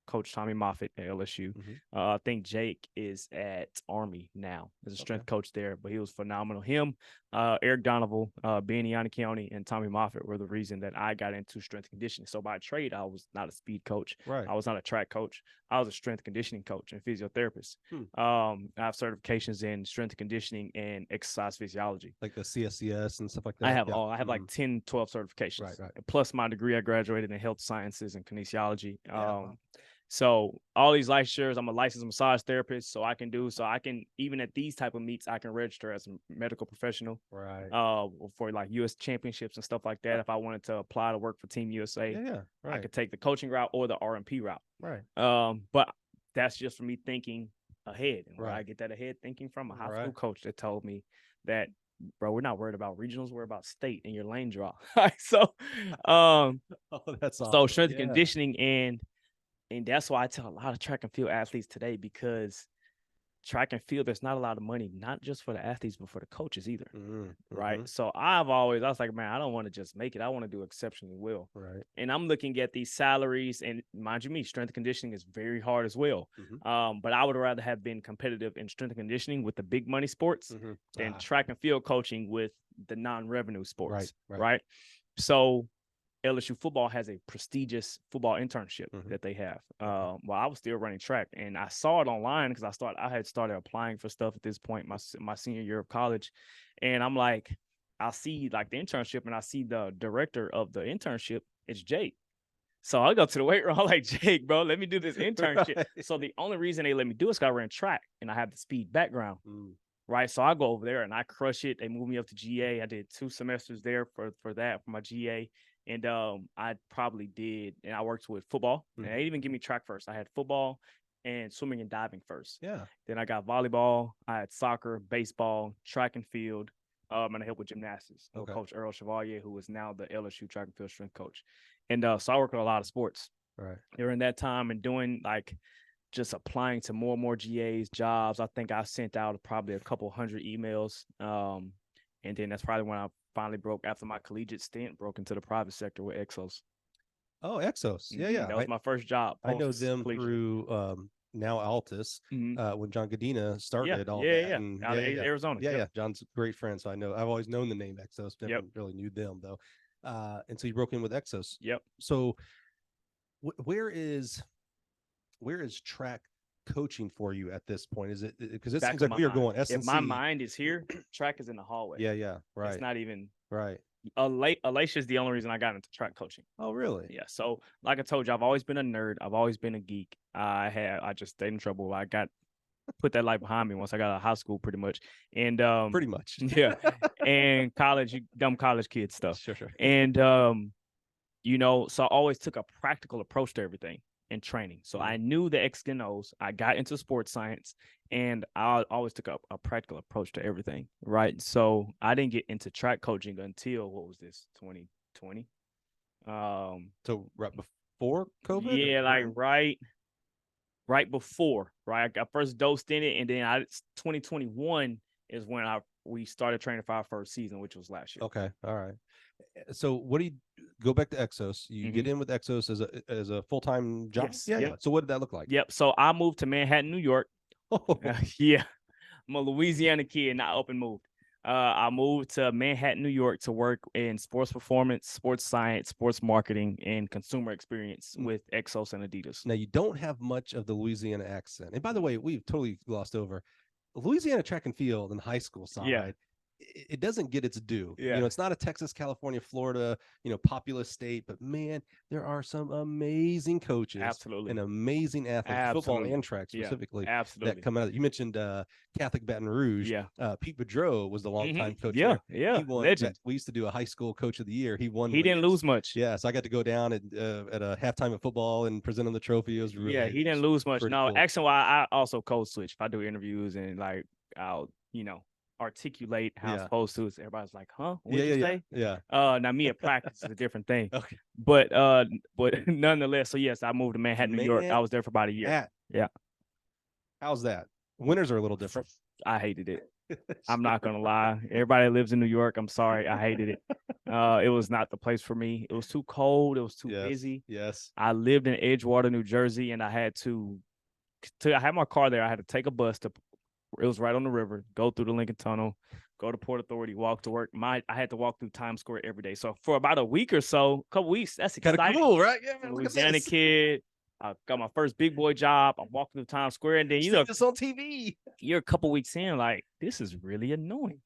Coach Tommy Moffitt at LSU. I think Jake is at Army now as a strength coach there, but he was phenomenal. Him, Eric Donovan, Benny County, and Tommy Moffitt were the reason that I got into strength conditioning. So by trade, I was not a speed coach. Right. I was not a track coach. I was a strength conditioning coach and physiotherapist. I have certifications in strength conditioning and exercise physiology, like the CSCS and stuff like that. I have I have like 10, 12 certifications, right. Plus my degree. I graduated in health sciences and kinesiology. So all these licensures, I'm a licensed massage therapist, so I can even at these type of meets, I can register as a medical professional, right? For like U.S. championships and stuff like that. If I wanted to apply to work for Team USA, right. I could take the coaching route or the RMP route, right? But that's just for me thinking ahead, and where right. I get that ahead thinking from a high school coach that told me that, bro, we're not worried about regionals, we're about state and your lane draw. So, that's awesome. So strength conditioning and that's why I tell a lot of track and field athletes today, because track and field, there's not a lot of money, not just for the athletes, but for the coaches either. Right. So I was like, man, I don't want to just make it. I want to do exceptionally well. Right. And I'm looking at these salaries, and mind you, strength and conditioning is very hard as well. But I would rather have been competitive in strength and conditioning with the big money sports than track and field coaching with the non-revenue sports. Right. So LSU football has a prestigious football internship that they have. While I was still running track, and I saw it online because I had started applying for stuff at this point, my senior year of college, and I'm like, I see like the internship, and I see the director of the internship. It's Jake. So I go to the weight room. I'm like, Jake, bro, let me do this internship. Right. So the only reason they let me do it is because I ran track and I have the speed background. Right. So I go over there and I crush it. They moved me up to GA. I did 2 semesters there for my GA. And I probably did, and I worked with football. And they didn't even give me track first. I had football and swimming and diving first. Yeah. Then I got volleyball. I had soccer, baseball, track and field, and I helped with gymnastics. Coach Earl Chevalier, who is now the LSU track and field strength coach. And so I worked with a lot of sports. Right. During that time and doing like just applying to more and more GAs, jobs. I think I sent out probably a couple hundred emails. And then that's probably when I finally broke, after my collegiate stint, broke into the private sector with Exos. Oh, Exos. Yeah. That was my first job. I know them through now Altus, when John Godina started all that. And, Arizona. Yeah. John's a great friend, so I know. I've always known the name Exos. Never really knew them though. And so you broke in with Exos. Yep. So where is track coaching for you at this point? Is it because it seems like we are going SNC? If my mind is here, track is in the hallway. Yeah, right. It's not even right. Alicia is the only reason I got into track coaching. Oh, really? Yeah. So, like I told you, I've always been a nerd. I've always been a geek. I just stayed in trouble. I got put that life behind me once I got out of high school, pretty much. And pretty much, yeah. And college, dumb college kid stuff. Sure. And so I always took a practical approach to everything. And training. So I knew the X and O's. I got into sports science, and I always took a practical approach to everything. Right. So I didn't get into track coaching until, what was this, 2020? So right before COVID? Yeah, like right before. Right. I got first dosed in it, and then 2021 is when we started training for our first season, which was last year. Okay. All right. So what do you go back to Exos? You get in with Exos as a full-time job? Yes. Yeah. So what did that look like? Yep. So I moved to Manhattan, New York. Yeah. I'm a Louisiana kid, not up and moved. I moved to Manhattan, New York to work in sports performance, sports science, sports marketing, and consumer experience with Exos and Adidas. Now, you don't have much of the Louisiana accent. And by the way, we've totally glossed over Louisiana track and field and high school side. Yeah. It doesn't get its due. Yeah. It's not a Texas, California, Florida, populous state, but man, there are some amazing coaches. Absolutely. And amazing athletes, football and track specifically, that come out. You mentioned Catholic Baton Rouge. Yeah. Pete Boudreau was the longtime coach. Yeah. There. Yeah. He won. Legend. We used to do a high school coach of the year. He won. He didn't lose much. Yeah. So I got to go down at a halftime of football and present him the trophy. It was really, he didn't lose much. No, cool. Actually, I also code switch. If I do interviews and like I'll, articulate how I'm supposed to. So everybody's like, huh? What did you say? Yeah. Now me at practice is a different thing. Okay. But nonetheless, so yes, I moved to Manhattan, New York. I was there for about a year. Yeah. How's that? Winters are a little different. I hated it. I'm not gonna lie. Everybody that lives in New York, I'm sorry, I hated it. It was not the place for me. It was too cold. It was too busy. Yes. I lived in Edgewater, New Jersey, and I had I had my car there. I had to take a bus to. It was right on the river. Go through the Lincoln Tunnel, go to Port Authority, walk to work. I had to walk through Times Square every day. So for about a week or so, a couple weeks, that's exciting. Kind of cool, right? Yeah, man. Louisiana kid. I got my first big boy job. I'm walking through Times Square, and then you know this on TV. You're a couple weeks in, like, this is really annoying.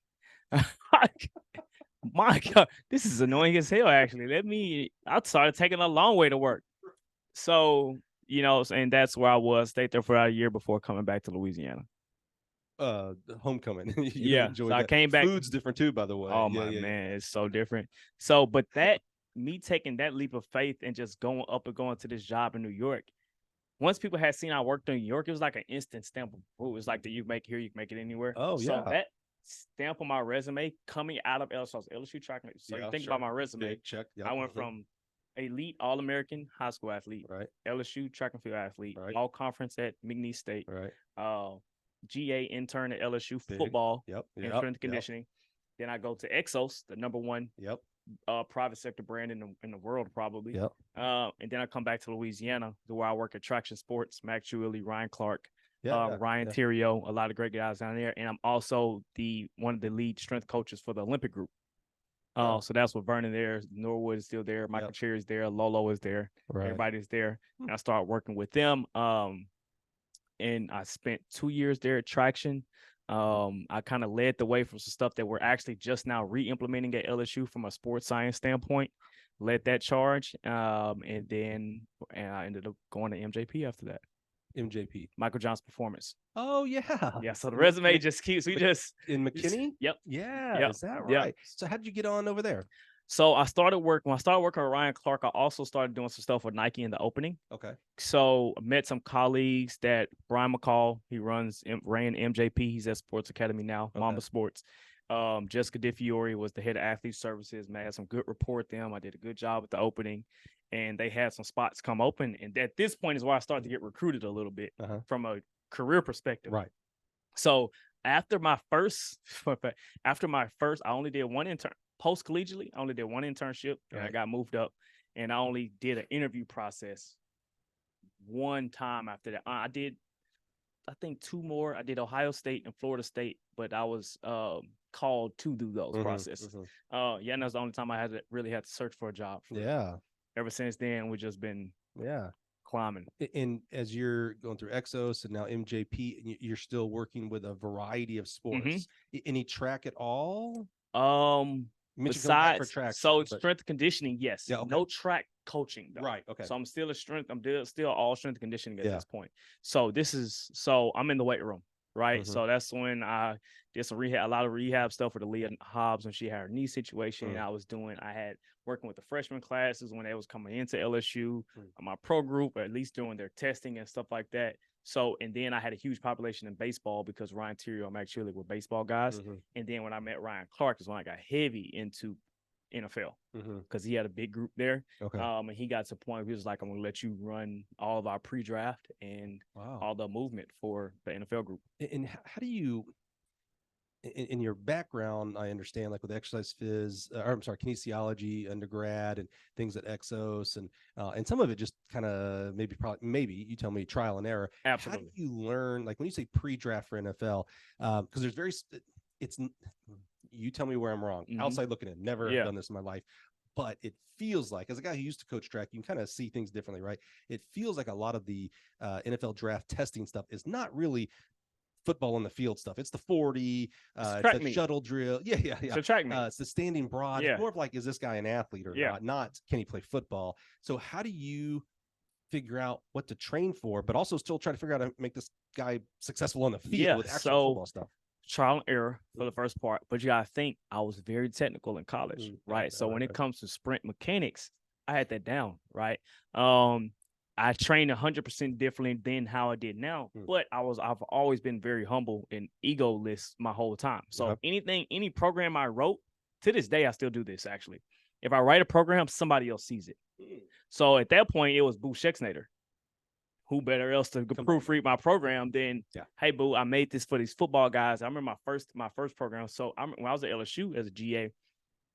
My God, this is annoying as hell. Actually, I started taking a long way to work. So and that's where I was. Stayed there for about a year before coming back to Louisiana. Homecoming. Yeah, so I came back. Food's different too, by the way. Oh man, it's so different. So, but that me taking that leap of faith and just going up and going to this job in New York. Once people had seen I worked in New York, it was like an instant stamp of approval. It was like that you make here, you can make it anywhere. Oh yeah. So that stamp on my resume coming out of LSU track. So you think about my resume. Big check. Yep. I went from elite All-American high school athlete, right? LSU track and field athlete, right? All conference at McNeese State, right? GA intern at LSU football, yep, and strength and conditioning. Then I go to Exos, the #1 private sector brand in the world, probably. Yep. And then I come back to Louisiana, where I work at Traction Sports, Mac Julie, Ryan Clark, Ryan Theriot, a lot of great guys down there. And I'm also one of the lead strength coaches for the Olympic group. So that's what Vernon there, Norwood is still there, Michael Cherry's there, Lolo is there, everybody's there. And I started working with them. And I spent 2 years there at Traction. I kind of led the way for some stuff that we're actually just now re-implementing at LSU from a sports science standpoint. Led that charge, and then I ended up going to MJP after that. MJP, Michael Johnson Performance. Oh yeah. So the resume just keeps. We just in McKinney. Yep. Yeah. Yep. Is that right? Yep. So how did you get on over there? So when I started working with Ryan Clark, I also started doing some stuff with Nike in the opening. Okay. So I met some colleagues that Brian McCall, he ran MJP. He's at Sports Academy now, Mamba Sports. Jessica DiFiore was the head of athlete services. Man, I had some good rapport with them. I did a good job with the opening, and they had some spots come open. And at this point is where I started to get recruited a little bit from a career perspective. Right. So after my first, I only did one intern. Post-collegiately, I only did one internship, and I got moved up, and I only did an interview process one time after that. I did, I think, 2 more. I did Ohio State and Florida State, but I was called to do those processes. And that's the only time I really had to search for a job. Ever since then, we've just been climbing. And as you're going through Exos and now MJP, you're still working with a variety of sports. Any track at all? Besides, strength and conditioning, yes. No track coaching, though. Right. Okay. So I'm still still all strength and conditioning at this point. So I'm in the weight room, right? So that's when I did a lot of rehab stuff for the Leah Hobbs when she had her knee situation. And I had working with the freshman classes when they was coming into LSU, my pro group, or at least doing their testing and stuff like that. So, and then I had a huge population in baseball because Ryan Theriot and Mac Julie were baseball guys. And then when I met Ryan Clark is when I got heavy into NFL because he had a big group there. And he got to the point where he was like, I'm going to let you run all of our pre-draft and all the movement for the NFL group. And how do you, in your background, I understand, like with exercise kinesiology undergrad and things at Exos, and some of it just kind of maybe you tell me trial and error. Absolutely. How do you learn, like when you say pre-draft for NFL, because there's you tell me where I'm wrong. Outside looking in, never done this in my life, but it feels like, as a guy who used to coach track, you can kind of see things differently, right? It feels like a lot of the NFL draft testing stuff is not really football on the field stuff. It's the 40, it's the shuttle drill. It's a track meet. It's the standing broad. It's more of like, is this guy an athlete or not? Not can he play football? So how do you figure out what to train for, but also still try to figure out how to make this guy successful on the field with actual football stuff? Trial and error for the first part, but you gotta think I was very technical in college, right? So when it comes to sprint mechanics, I had that down, right? I trained 100% differently than how I did now, but I've always been very humble and egoless my whole time. So any program I wrote, to this day, I still do this actually. If I write a program, somebody else sees it. So at that point, it was Boo Schexnayder, who better else to proofread my program than, hey, boo, I made this for these football guys. I remember my first program. So when I was at LSU as a GA,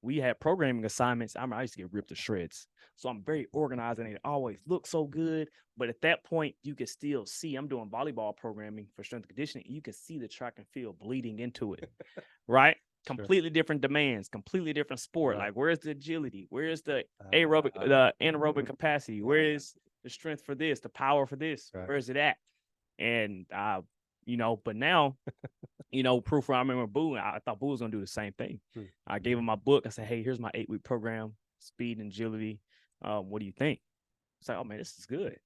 we had programming assignments. I used to get ripped to shreds. So I'm very organized and it always looks so good. But at that point, you can still see I'm doing volleyball programming for strength and conditioning. You can see the track and field bleeding into it, right? Completely different demands, completely different sport. Like, where's the agility? Where is the anaerobic capacity? Where is the strength for this, the power for this? Where is it at? And but now, proof. I remember Boo. I thought Boo was gonna do the same thing. I gave him my book. I said, "Hey, here's my 8-week program, speed and agility. What do you think?" It's like, "Oh man, this is good."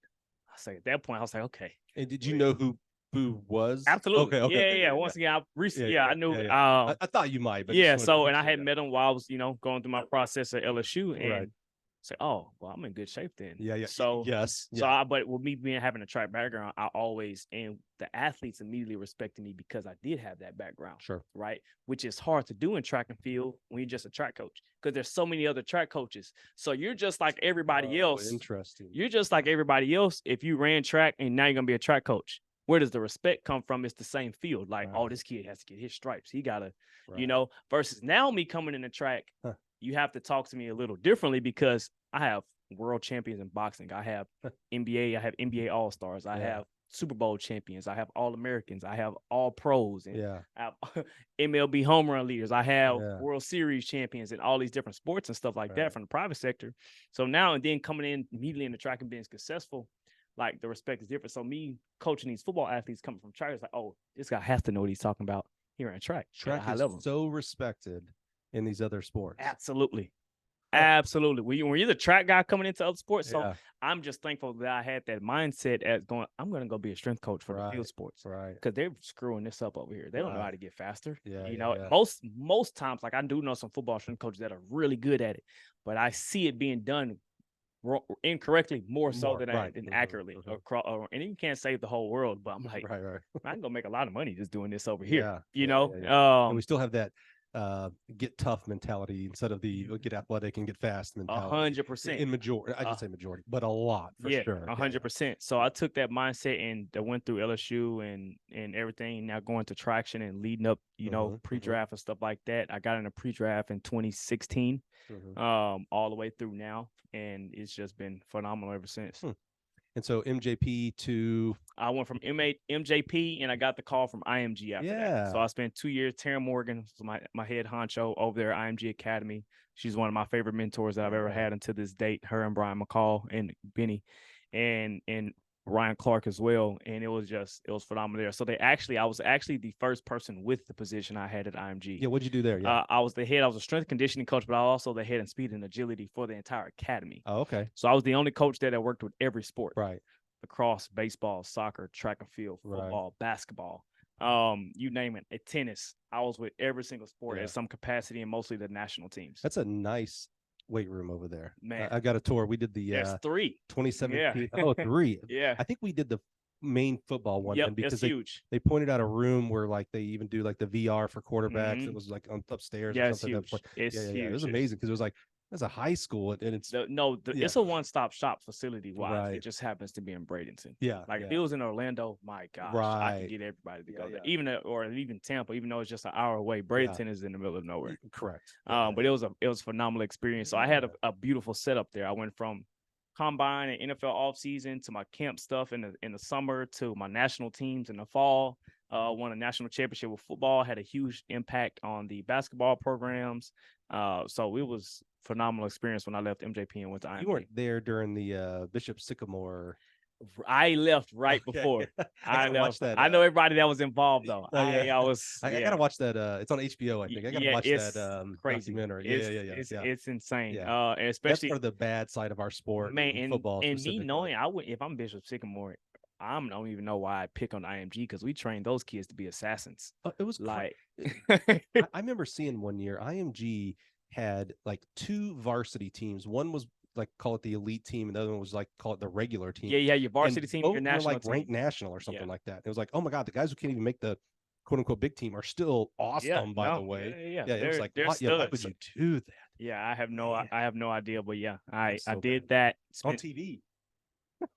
I say at that point, I was like, "Okay." And did you know who Boo was? Absolutely. Okay. Yeah. Once again, I knew. I thought you might, but so and I had met him while I was, going through my process at LSU, and say, "Oh, well, I'm in good shape then." Yeah. So yes. but with me having a track background, I always, and the athletes immediately respected me because I did have that background. Sure. Right. Which is hard to do in track and field when you're just a track coach, because there's so many other track coaches. So you're just like everybody else. Interesting. You're just like everybody else. If you ran track and now you're gonna be a track coach, where does the respect come from? It's the same field. Like, oh, this kid has to get his stripes. He gotta, versus now me coming in the track, you have to talk to me a little differently because I have world champions in boxing. I have NBA. I have NBA All-Stars. I have Super Bowl champions. I have All-Americans. I have all pros. And I have MLB home run leaders. I have World Series champions in all these different sports and stuff like that from the private sector. So now and then coming in immediately in the track and being successful, like the respect is different. So me coaching these football athletes coming from track is like, oh, this guy has to know what he's talking about here in track. Track high is level. So respected in these other sports. Absolutely. When you're the track guy coming into other sports, so I'm just thankful that I had that mindset as going, I'm going to go be a strength coach for the field sports, because they're screwing this up over here. They don't know how to get faster. Most times, like I do know some football strength coaches that are really good at it, but I see it being done incorrectly more so than accurately. And you can't save the whole world, but I'm like, I can go make a lot of money just doing this over here. And we still have that get tough mentality instead of the get athletic and get fast mentality. 100%. In majority, I should say majority, but a lot for sure. 100%. So I took that mindset and I went through LSU and everything. Now going to traction and leading up, pre-draft and stuff like that. I got in a pre-draft in 2016, all the way through now, and it's just been phenomenal ever since. And so MJP to I went from MJP and I got the call from IMG after that. So I spent 2 years. Tara Morgan was my head honcho over there at IMG Academy. She's one of my favorite mentors that I've ever had until this date. Her and Brian McCall and Benny and Ryan Clark as well. And it was phenomenal there. So I was actually the first person with the position I had at IMG. Yeah, what'd you do there? I was the head. I was a strength conditioning coach, but I was also the head in speed and agility for the entire academy. Oh, okay. So I was the only coach there that worked with every sport. Right. Lacrosse, baseball, soccer, track and field, football, basketball, you name it. At tennis, I was with every single sport at some capacity, and mostly the national teams. That's a nice weight room over there, man. I got a tour. We did the there's 3 2017. Oh, 3. I think we did the main football one because they pointed out a room where like they even do like the VR for quarterbacks. It was like upstairs or something. It's huge. It was amazing because it was like that's a high school and it's it's a one-stop shop facility wise. It just happens to be in Bradenton. If it was in Orlando, my gosh, I could get everybody to go there. Even Tampa, even though it's just an hour away, Bradenton is in the middle of nowhere. Correct. But it was a phenomenal experience. So I had a beautiful setup there. I went from combine and NFL off season to my camp stuff in the summer to my national teams in the fall. Won a national championship with football, had a huge impact on the basketball programs. So it was phenomenal experience when I left MJP and went to IMG. You weren't there during the Bishop Sycamore. I left right before. I left. That, I know everybody that was involved though. I gotta watch that. It's on HBO. I think I gotta watch that documentary. It's insane. And especially that's for the bad side of our sport, man. Football, and me knowing if I'm Bishop Sycamore, I don't even know why I pick on IMG because we trained those kids to be assassins. It was like I remember seeing one year IMG had like 2 varsity teams. One was like call it the elite team, and the other one was like call it the regular team. Your varsity team, your national like team. Ranked national or something like that. It was like, oh my god, the guys who can't even make the quote unquote big team are still awesome. By the way, it was like, why would you do that? I have no idea, but I did that on TV.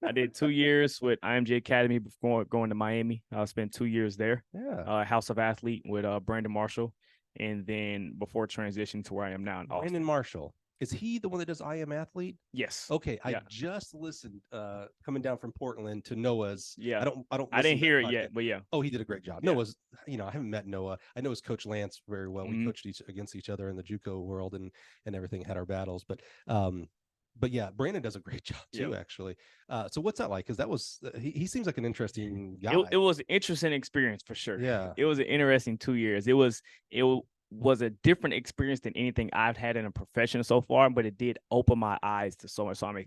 I did 2 years with IMG Academy before going to Miami. I spent 2 years there. Yeah. House of Athlete with Brandon Marshall, and then before transitioning to where I am now in Austin. Brandon Marshall. Is he the one that does I Am Athlete? Yes. Okay, I just listened coming down from Portland to Noah's. Yeah. I didn't hear it yet, but yeah. Oh, he did a great job. Yeah. Noah's, I haven't met Noah. I know his coach Lance very well. We coached against each other in the JUCO world and everything, had our battles. But yeah, Brandon does a great job too, actually. So what's that like? Because that was he seems like an interesting guy. It was an interesting experience for sure. Yeah. It was an interesting 2 years. It was a different experience than anything I've had in a profession so far, but it did open my eyes to so much. So I'm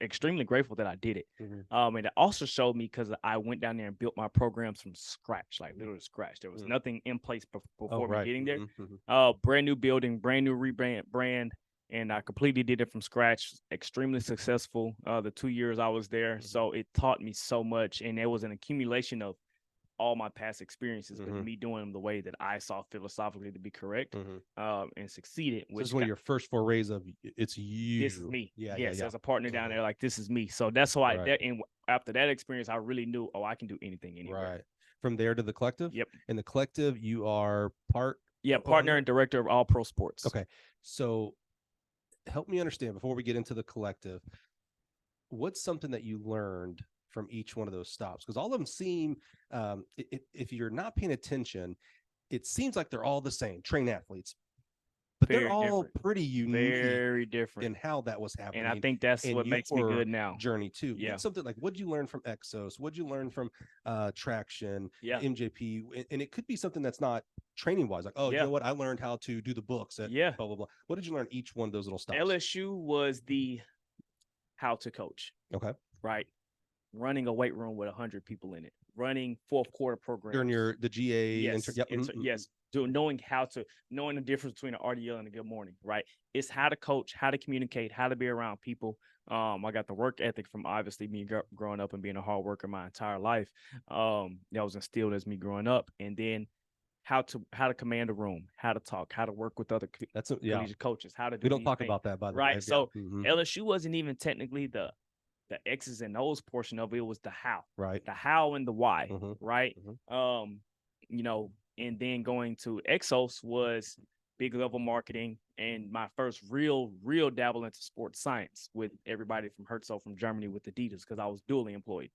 extremely grateful that I did it. And it also showed me, because I went down there and built my programs from scratch, like literally scratch. There was nothing in place before me getting there. Brand new building, brand new brand. And I completely did it from scratch. Extremely successful. The 2 years I was there. So it taught me so much. And it was an accumulation of all my past experiences, but me doing them the way that I saw philosophically to be correct, and succeeded. Which is one of your first forays of it's you. This is me. Yeah, as a partner down there, like this is me. So that's why. And after that experience, I really knew, I can do anything anywhere. Right. From there to the Collective. Yep. In the Collective, you are partner and director of All Pro Sports. Okay. So help me understand before we get into the Collective. What's something that you learned from each one of those stops? Because all of them seem, if you're not paying attention, it seems like they're all the same, train athletes, but they're all pretty unique, very different in how that was happening. And I think that's what makes me good now. Journey too. Yeah. Something like, what did you learn from Exos? What did you learn from Traction, MJP? And it could be something that's not training wise, like, you know what, I learned how to do the books at blah blah blah. What did you learn each one of those little stops? LSU was the how to coach. Okay. Right. Running a weight room with 100 people in it, running fourth quarter programs. During the GA. Yes. Knowing the difference between an RDL and a good morning, right? It's how to coach, how to communicate, how to be around people. I got the work ethic from obviously me growing up and being a hard worker my entire life. That was instilled as me growing up. And then how to command a room, how to talk, how to work with other collegiate coaches, how to do. We don't talk about that, by the way. Right. So LSU wasn't even technically the X's and O's portion of it. It was the how, right? The how and the why, right? And then going to Exos was big level marketing, and my first real dabble into sports science with everybody from Herzog from Germany with Adidas, because I was dually employed.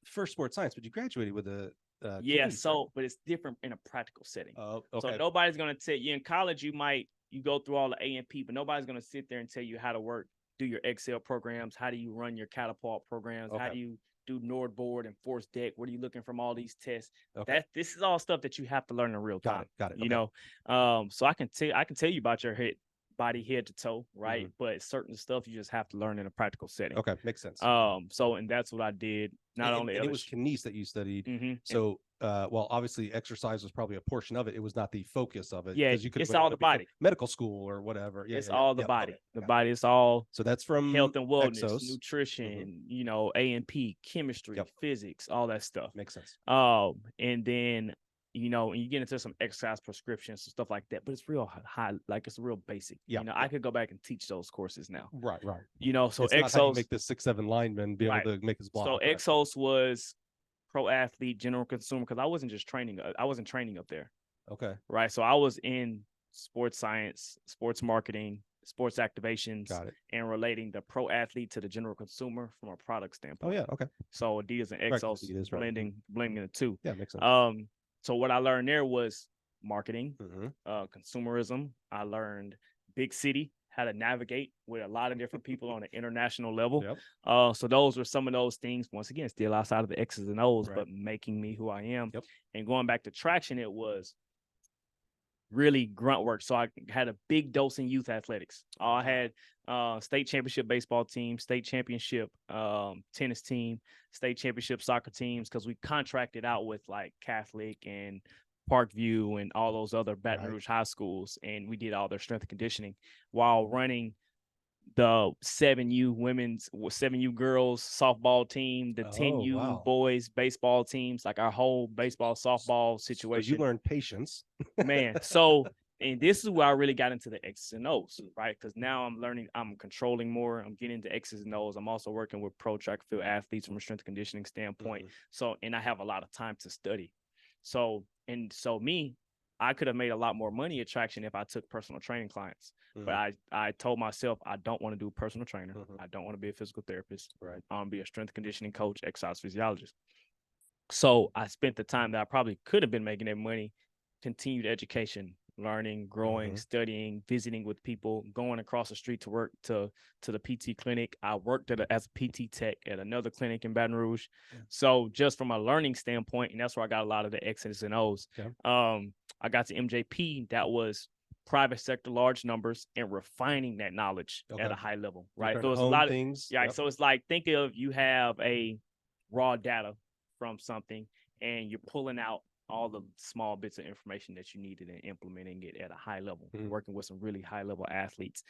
First sports science, but you graduated with a but it's different in a practical setting. Oh, okay. So nobody's gonna tell you in college you go through all the A&P, but nobody's gonna sit there and tell you how to do your Excel programs. How do you run your catapult programs? How do you do Nordboard and force deck? What are you looking from all these tests? This is all stuff that you have to learn in real time. Got it. So I can tell you about your body head to toe, right? But certain stuff you just have to learn in a practical setting. Okay, makes sense. And that's what I did. And it was kinese that you studied. So well, obviously exercise was probably a portion of it. It was not the focus of it. Yeah, it's all the body. Medical school or whatever. It's all the body. The body is all. So that's from health and wellness, Exos. Nutrition, A&P, chemistry, physics, all that stuff. Makes sense. And then and you get into some exercise prescriptions and stuff like that, but it's real high, like it's real basic. I could go back and teach those courses now. Right. So it's Exos not how you make this 6'7" lineman be able to make his block. So Exos was pro athlete, general consumer, because I wasn't just training. I wasn't training up there. Okay. Right. So I was in sports science, sports marketing, sports activations, and relating the pro athlete to the general consumer from a product standpoint. Oh yeah. Okay. So Adidas and Exos, blending the two. Yeah, makes sense. So what I learned there was marketing, consumerism. I learned big city, how to navigate with a lot of different people on an international level. So those were some of those things, once again, still outside of the X's and O's, but making me who I am. And going back to Traction, it was really grunt work. So I had a big dose in youth athletics. I had state championship baseball team, state championship tennis team, state championship soccer teams, because we contracted out with like Catholic and Parkview and all those other Baton Rouge high schools, and we did all their strength and conditioning while running the 7U girls softball team, the 10U boys baseball teams, like our whole baseball softball situation. So you learned patience, man. So And this is where I really got into the X's and O's, right? Because now I'm learning, I'm controlling more. I'm getting into X's and O's. I'm also working with pro track and field athletes from a strength conditioning standpoint. So, and I have a lot of time to study. So me, I could have made a lot more money at Traction if I took personal training clients. But I told myself I don't want to do personal trainer. I don't want to be a physical therapist. Right. I want to be a strength conditioning coach, exercise physiologist. So I spent the time that I probably could have been making that money, continued education, learning, growing, studying, visiting with people, going across the street to work to the PT clinic. I worked as a PT tech at another clinic in Baton Rouge. So just from a learning standpoint, and that's where I got a lot of the X's and O's. I got to MJP, that was private sector, large numbers, and refining that knowledge at a high level, right? So it's a lot of things. Yeah. So it's like, think of, you have a raw data from something and you're pulling out all the small bits of information that you needed and implementing it at a high level, working with some really high level athletes.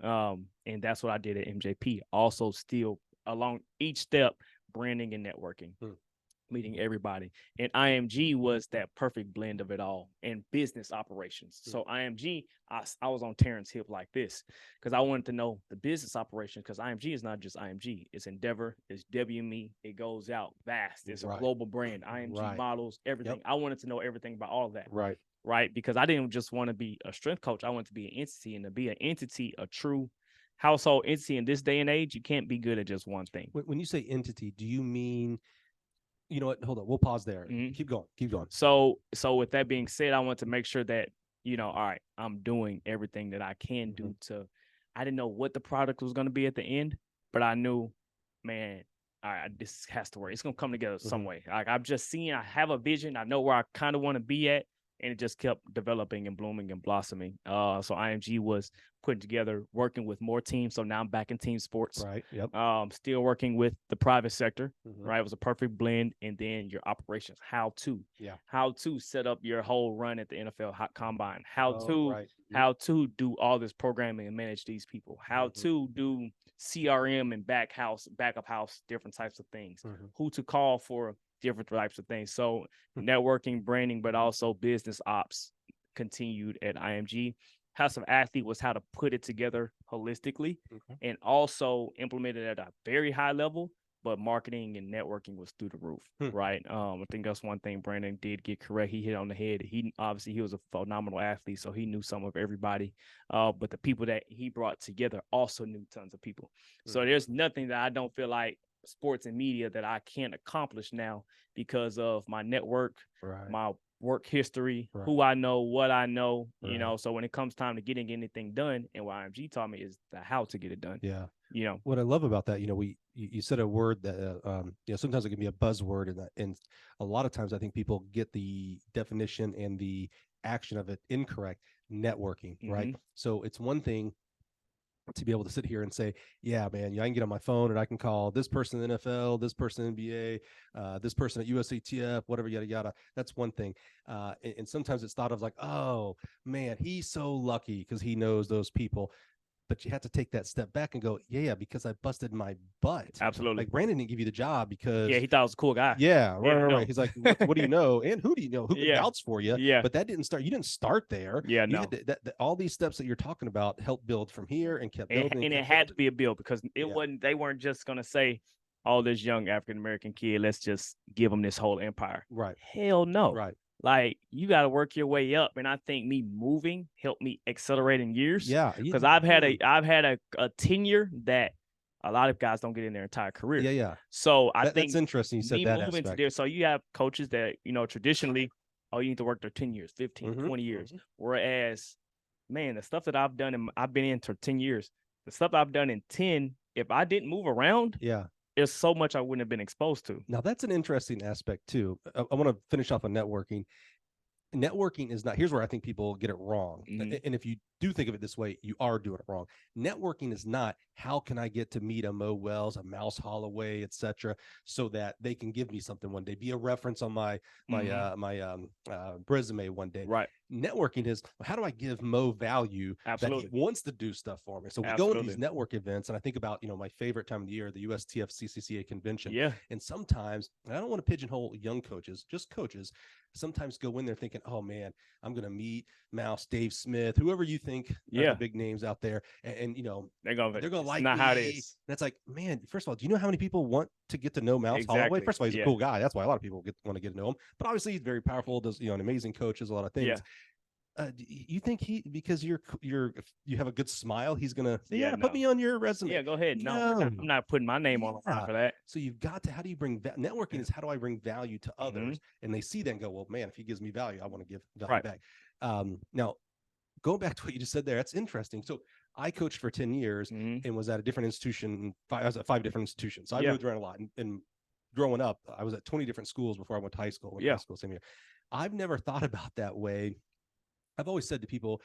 And that's what I did at MJP. Also still along each step, branding and networking, meeting everybody. And IMG was that perfect blend of it all, and business operations. So IMG, I was on Terrence's hip like this because I wanted to know the business operations, because IMG is not just IMG. It's Endeavor, it's WME, it goes out vast. It's a global brand, IMG models, everything. I wanted to know everything about all of that. Right. Because I didn't just want to be a strength coach. I wanted to be an entity, and to be an entity, a true household entity in this day and age, you can't be good at just one thing. When you say entity, do you mean, you know what? Hold on. We'll pause there. Keep going. So with that being said, I want to make sure that, all right, I'm doing everything that I can do I didn't know what the product was going to be at the end, but I knew, man, all right, this has to work. It's going to come together some way. Like, I'm just seeing, I have a vision. I know where I kind of want to be at. And it just kept developing and blooming and blossoming. So IMG was putting together, working with more teams. So now I'm back in team sports. Right. Yep. Still working with the private sector. Right. It was a perfect blend. And then your operations, how to set up your whole run at the NFL Combine, how to do all this programming and manage these people, how to do CRM and backup house, different types of things, who to call for different types of things. So networking, branding, but also business ops continued at IMG. House of Athlete was how to put it together holistically and also implemented at a very high level, but marketing and networking was through the roof, right? I think that's one thing Brandon did get correct. He hit on the head. He was a phenomenal athlete, so he knew some of everybody. But the people that he brought together also knew tons of people. So there's nothing that I don't feel like sports and media that I can't accomplish now because of my network, my work history, who I know, what I know, so when it comes time to getting anything done, and what IMG taught me is the how to get it done. What I love about that, you said a word that sometimes it can be a buzzword, and a lot of times I think people get the definition and the action of it incorrect. Networking, right? So it's one thing to be able to sit here and say, yeah, man, I can get on my phone and I can call this person in the NFL, this person in NBA, this person at USATF, whatever, yada, yada. That's one thing. And sometimes it's thought of like, oh, man, he's so lucky because he knows those people. But you have to take that step back and go, yeah, because I busted my butt. Absolutely. Like, Brandon didn't give you the job because he thought I was a cool guy. Yeah, right. He's like, what do you know? And who do you know? Who can vouch for you? Yeah. But that didn't start. You didn't start there. Yeah, you had to, all these steps that you're talking about helped build from here and kept building. And it had to be a build because it wasn't. They weren't just gonna say, "Oh, this young African American kid, let's just give him this whole empire." Right. Hell no. Right. Like, you got to work your way up, and I think me moving helped me accelerate in years. Yeah, because I've had a tenure that a lot of guys don't get in their entire career. Yeah. So I think that's interesting. You said that moving to there. So you have coaches that traditionally, you need to work there 10 years, 15, 20 years. Whereas, man, the stuff that I've done, and I've been in for 10 years, the stuff I've done in 10, if I didn't move around, there's so much I wouldn't have been exposed to. Now, that's an interesting aspect, too. I want to finish off on networking. Networking is not, here's where I think people get it wrong. And if you do think of it this way, you are doing it wrong. Networking is not, how can I get to meet a Mo Wells, a Mouse Holloway, etc., so that they can give me something one day, be a reference on my resume one day. Right. networking is, how do I give Mo value Absolutely. that he wants to do stuff for me? So we go to these network events, and I think about, my favorite time of the year, the USTF CCCA convention. Yeah. And sometimes, and I don't want to pigeonhole young coaches, just coaches, sometimes go in there thinking, oh man, I'm going to meet Mouse, Dave Smith, whoever you think are the big names out there. And they're going to like not me. How it is. That's like, man, first of all, do you know how many people want to get to know Mouse Holloway? First of all, he's a cool guy. That's why a lot of people want to get to know him. But obviously he's very powerful, does, an amazing coach, does a lot of things. You think because you have a good smile, he's gonna say, put me on your resume? Yeah, go ahead. No, I'm not putting my name on the line for that. So you've got to, how do you bring networking is how do I bring value to others? And they see that and go, well, man, if he gives me value, I want to give value back. Now, going back to what you just said there, that's interesting. So I coached for 10 years and was at a different institution. I was at 5 different institutions. So I moved around a lot. And growing up, I was at 20 different schools before I went to high school. High school same year. I've never thought about that way. I've always said to people,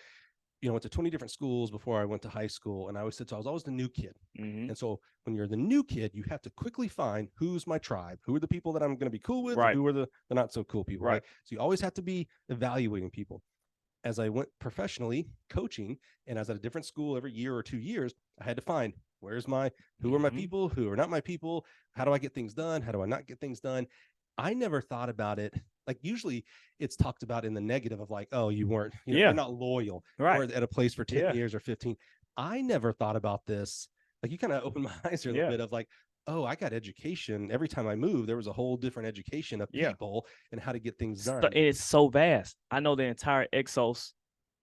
went to 20 different schools before I went to high school. And I always said, so I was always the new kid. And so when you're the new kid, you have to quickly find who's my tribe, who are the people that I'm going to be cool with, who are the not so cool people. Right. So you always have to be evaluating people. As I went professionally coaching and I was at a different school every year or 2 years, I had to find who are my people, who are not my people? How do I get things done? How do I not get things done? I never thought about it. Like usually it's talked about in the negative of like, oh, you weren't, you're not loyal or at a place for 10 years or 15. I never thought about this. Like you kind of opened my eyes here a little bit of like, oh, I got education. Every time I moved, there was a whole different education of people and how to get things done. And it's so vast. I know the entire Exos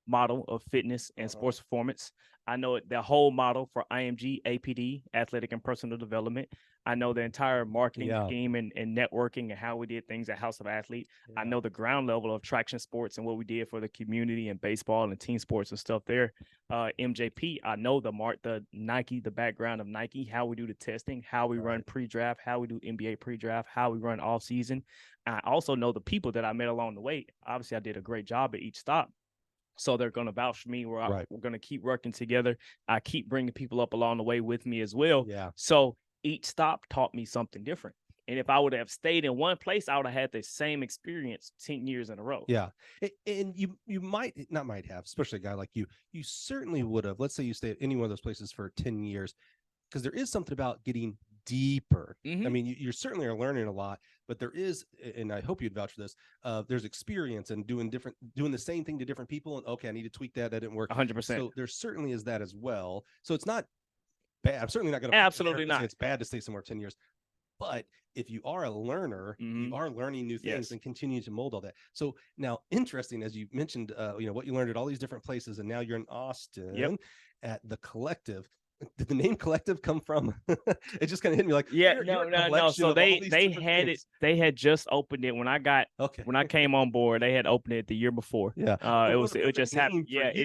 model of fitness and sports performance. I know the whole model for IMG, APD, athletic and personal development. I know the entire marketing scheme and networking and how we did things at House of Athlete. I know the ground level of traction sports and what we did for the community and baseball and team sports and stuff there. MJP, I know the Nike, the background of Nike, how we do the testing, how we run pre-draft, how we do NBA pre-draft, how we run off season. I also know the people that I met along the way. Obviously, I did a great job at each stop. So they're going to vouch for me. We're going to keep working together. I keep bringing people up along the way with me as well. Yeah. So each stop taught me something different. And if I would have stayed in one place, I would have had the same experience 10 years in a row. Yeah. And you might have, especially a guy like you certainly would have. Let's say you stay at any one of those places for 10 years, because there is something about getting deeper. I mean, you certainly are learning a lot, but there is, and I hope you'd vouch for this, there's experience and doing the same thing to different people. And okay, I need to tweak that didn't work. 100%. So there certainly is that as well. So it's not bad. I'm certainly not going to absolutely not. It's bad to stay somewhere 10 years, but if you are a learner, you are learning new things and continue to mold all that. So now, interesting, as you mentioned, what you learned at all these different places, and now you're in Austin at the Collective. Did the name Collective come from? It just kind of hit me like, no. So they had just opened it when I came on board. They had opened it the year before. Yeah. It just happened. Yeah, it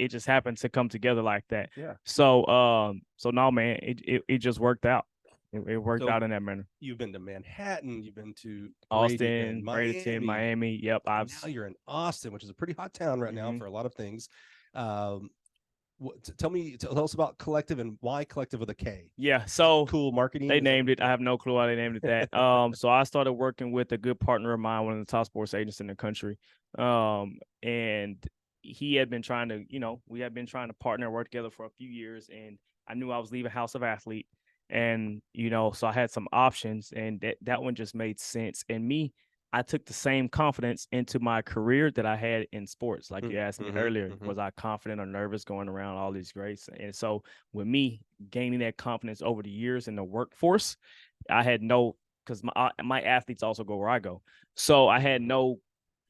just happened to come together like that. Yeah. So no, man, it just worked out. It worked out in that manner. You've been to Manhattan. You've been to Austin, Bradenton, Miami. Yep. Now you're in Austin, which is a pretty hot town right now for a lot of things. Tell us about Collective and why Collective with a K. Yeah, so cool marketing. They named it. I have no clue why they named it that. So I started working with a good partner of mine, one of the top sports agents in the country. And he had been trying to, we had been trying to partner and work together for a few years. And I knew I was leaving House of Athlete. And, so I had some options, and that one just made sense. And I took the same confidence into my career that I had in sports. Like you asked me earlier, was I confident or nervous going around all these grades? And so with me gaining that confidence over the years in the workforce, I had because my athletes also go where I go. So I had no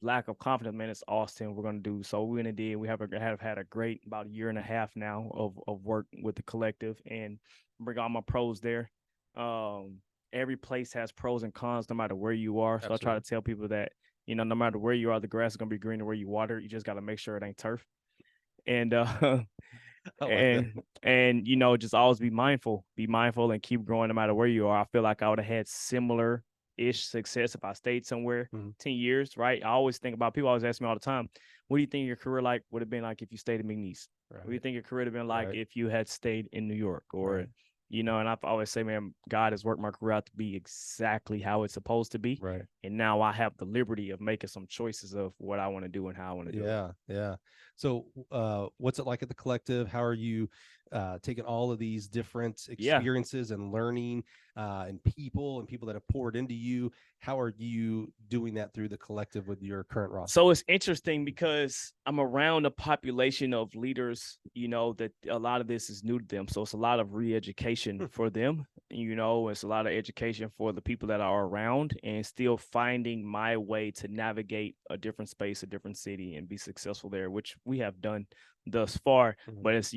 lack of confidence. Man, it's Austin. We're going to do. So we did. We have had a great about a year and a half now of work with the Collective and bring all my pros there. Every place has pros and cons, no matter where you are. So I try to tell people that, no matter where you are, the grass is going to be greener where you water. You just got to make sure it ain't turf. And, just always be mindful and keep growing no matter where you are. I feel like I would have had similar-ish success if I stayed somewhere 10 years, right? I always think about, people always ask me all the time, what do you think your career would have been like if you stayed in McNeese? Right. What do you think your career would have been like if you had stayed in New York or and I've always say, man, God has worked my career out to be exactly how it's supposed to be. Right. And now I have the liberty of making some choices of what I want to do and how I want to do it. Yeah. So what's it like at the Collective? How are you taking all of these different experiences and learning and people that have poured into you? How are you doing that through the Collective with your current roster? So it's interesting because I'm around a population of leaders, that a lot of this is new to them. So it's a lot of re-education for them. It's a lot of education for the people that are around, and still finding my way to navigate a different space, a different city, and be successful there, which we have done thus far. But it's,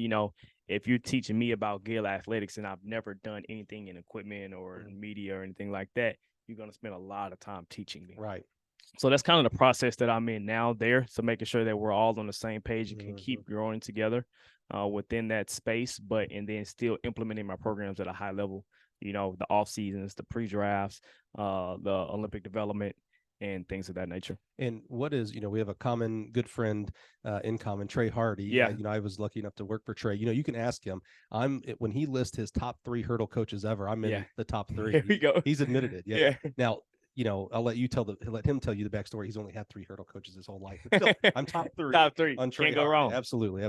if you're teaching me about Gill athletics and I've never done anything in equipment or media or anything like that, you're going to spend a lot of time teaching me. Right. So that's kind of the process that I'm in now there. So making sure that we're all on the same page and can keep growing together within that space, and then still implementing my programs at a high level, the off seasons, the pre-drafts, the Olympic development, and things of that nature. And what is, we have a common good friend in common, Trey Hardy. Yeah. I was lucky enough to work for Trey. You can ask him. When he lists his top 3 hurdle coaches ever, I'm in the top 3. There we go. He's admitted it. Yeah. Now, I'll let him tell you the backstory. He's only had 3 hurdle coaches his whole life. Still, I'm top 3. Top 3. On Trey Can't go Hardy. wrong. Absolutely.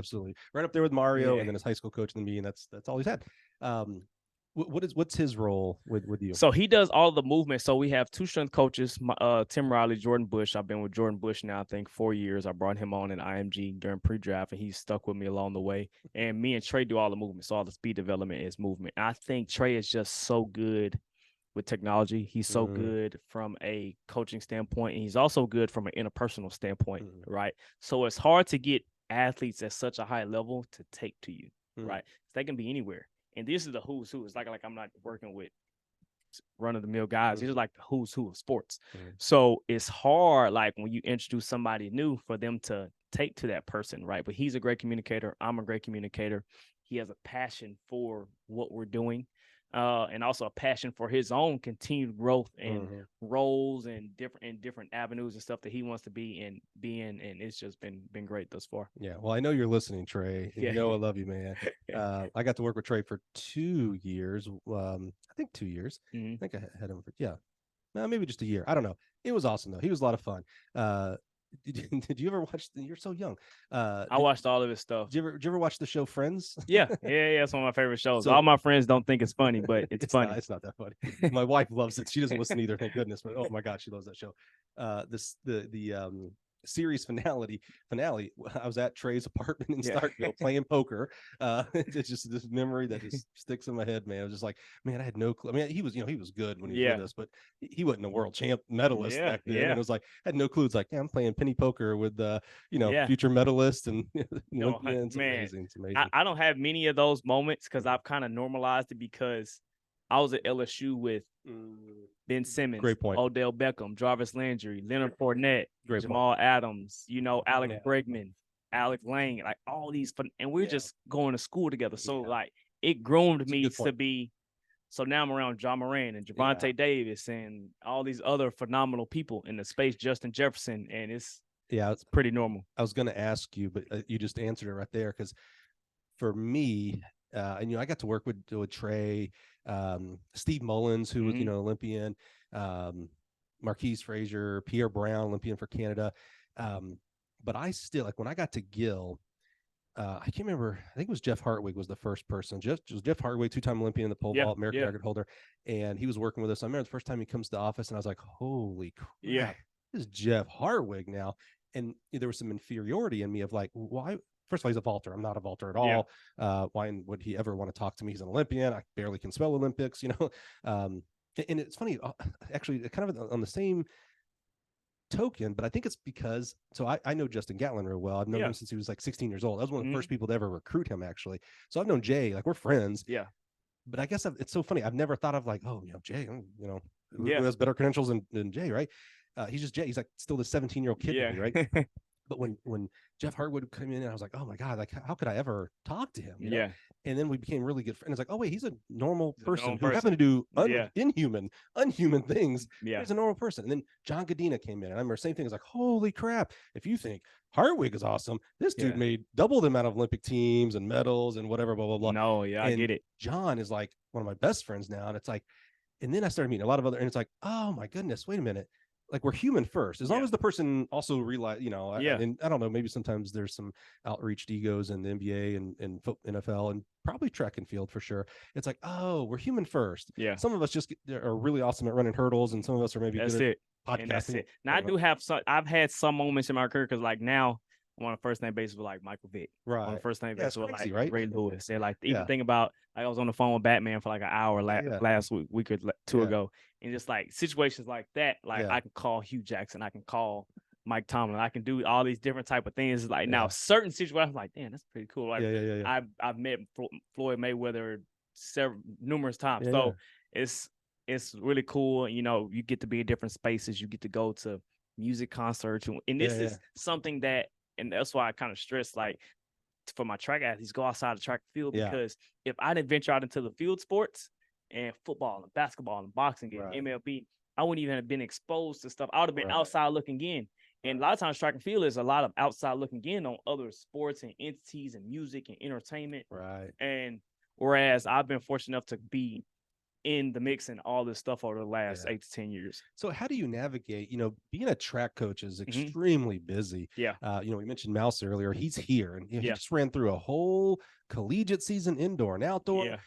Right up there with Mario, and then his high school coach in the me, and that's all he's had. What's his role with you? So he does all the movement. So we have 2 strength coaches, Tim Riley, Jordan Bush. I've been with Jordan Bush now, I think 4 years. I brought him on in IMG during pre-draft, and he's stuck with me along the way. And me and Trey do all the movement. So all the speed development is movement. I think Trey is just so good with technology. He's so good from a coaching standpoint, and he's also good from an interpersonal standpoint, right? So it's hard to get athletes at such a high level to take to you, right? They can be anywhere. And this is the who's who. It's like I'm not working with run-of-the-mill guys. These are like the who's who of sports. So it's hard, like when you introduce somebody new, for them to take to that person, right? But he's a great communicator. I'm a great communicator. He has a passion for what we're doing, and also a passion for his own continued growth and roles and different avenues and stuff that he wants to be in. And it's just been great thus far. Yeah, well, I know you're listening, Trey. And I love you, man. I got to work with Trey for 2 years. I think 2 years. I think I had him for maybe just a year. I don't know. It was awesome though. He was a lot of fun. Did you ever watch? You're so young. I watched all of his stuff. Did you ever watch the show Friends? Yeah. It's one of my favorite shows. So, all my friends don't think it's funny, but it's funny. It's not that funny. My wife loves it. She doesn't listen either, thank goodness. But oh my God, she loves that show. The series finale. I was at Trey's apartment in Starkville playing poker. It's just this memory that just sticks in my head, man. I was just like, man, I had no clue. I mean, he was good when he was with us, but he wasn't a world champ medalist back then. And it was like, I had no clue. It's like, I'm playing penny poker with future medalists and it's amazing. It's amazing. I don't have many of those moments because I've kind of normalized it, because I was at LSU with Ben Simmons, great point, Odell Beckham, Jarvis Landry, Leonard Fournette, Jamal Adams, Alex Bregman, Alec Lang, like all these fun, and we're just going to school together. So like it groomed me to be. So now I'm around John Moran and Javonte Davis and all these other phenomenal people in the space, Justin Jefferson, and it's pretty normal. I was going to ask you, but you just answered it right there, because for me, and I got to work with Trey, Steve Mullins, who was Olympian, Marquise Frazier, Pierre Brown, Olympian for Canada. But I still, like, when I got to Gill, I can't remember. I think it was Jeff Hartwig was the first person. Jeff Hartwig, 2-time Olympian in the pole vault, American record holder, and he was working with us. I remember the first time he comes to the office, and I was like, "Holy crap, this is Jeff Hartwig now." And there was some inferiority in me of like, why? First of all, he's a vaulter. I'm not a vaulter at all. Why would he ever want to talk to me? He's an Olympian. I barely can spell Olympics, And it's funny, actually, kind of on the same token, but I think it's because, so I know Justin Gatlin real well. I've known him since he was like 16 years old. I was one of the first people to ever recruit him, actually. So I've known Jay, like, we're friends. Yeah. But I guess it's so funny. I've never thought of like, oh, Jay, who has better credentials than Jay, right? He's just Jay. He's like still the 17-year-old kid, right? But when Jeff Hartwood came in, I was like, oh my God, like how could I ever talk to him? You know? Yeah. And then we became really good friends. It's like, oh wait, he's a normal person who person. happened to do Yeah. unhuman things. Yeah. He's a normal person. And then John Godina came in, and I remember same thing. It's like, holy crap! If you think Hartwig is awesome, this dude made double the amount of Olympic teams and medals and whatever, blah blah blah. No, yeah, and I get it. John is like one of my best friends now, and it's like, and then I started meeting a lot of other, and it's like, oh my goodness, wait a minute. Like we're human first, as long as the person also realize, you know, and I don't know, maybe sometimes there's some outreached egos in the NBA and NFL and probably track and field for sure. It's like, oh, we're human first. Yeah. Some of us just are really awesome at running hurdles, and some of us are maybe good at podcasting. And that's it. Now I do have some. I've had some moments in my career because like now I'm on a first name basis with like Michael Vick. Right. On a first name basis with like right? Ray Lewis. And like even think about like I was on the phone with Batman for like an hour last week or two ago. And just like situations like that, like I can call Hugh Jackson, I can call Mike Tomlin, I can do all these different type of things. Like now certain situations, like, damn, that's pretty cool. Like I've met Floyd Mayweather numerous times. So it's really cool. You know, you get to be in different spaces, you get to go to music concerts. And this is something that, and that's why I kind of stress, like, for my track athletes, go outside the track field, because if I didn't venture out into the field sports and football and basketball and boxing and MLB, I wouldn't even have been exposed to stuff. I would have been outside looking in. And a lot of times track and field is a lot of outside looking in on other sports and entities and music and entertainment. Right. And whereas I've been fortunate enough to be in the mix and all this stuff over the last 8 to 10 years. So how do you navigate, you know, being a track coach is extremely busy. Yeah. You know, we mentioned Mouse earlier. He's here, and he just ran through a whole collegiate season, indoor and outdoor.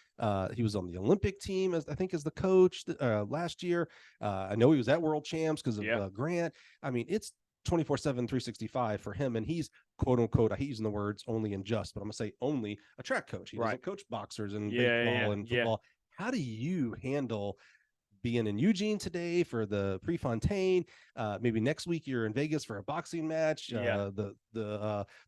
He was on the Olympic team as the coach last year. I know he was at World Champs because of Grant. I mean, it's 24/7, 365 for him, and he's quote unquote, he's using the words only and just, but I'm gonna say only a track coach. He doesn't coach boxers and baseball and football. How do you handle being in Eugene today for the Prefontaine? Maybe next week you're in Vegas for a boxing match. The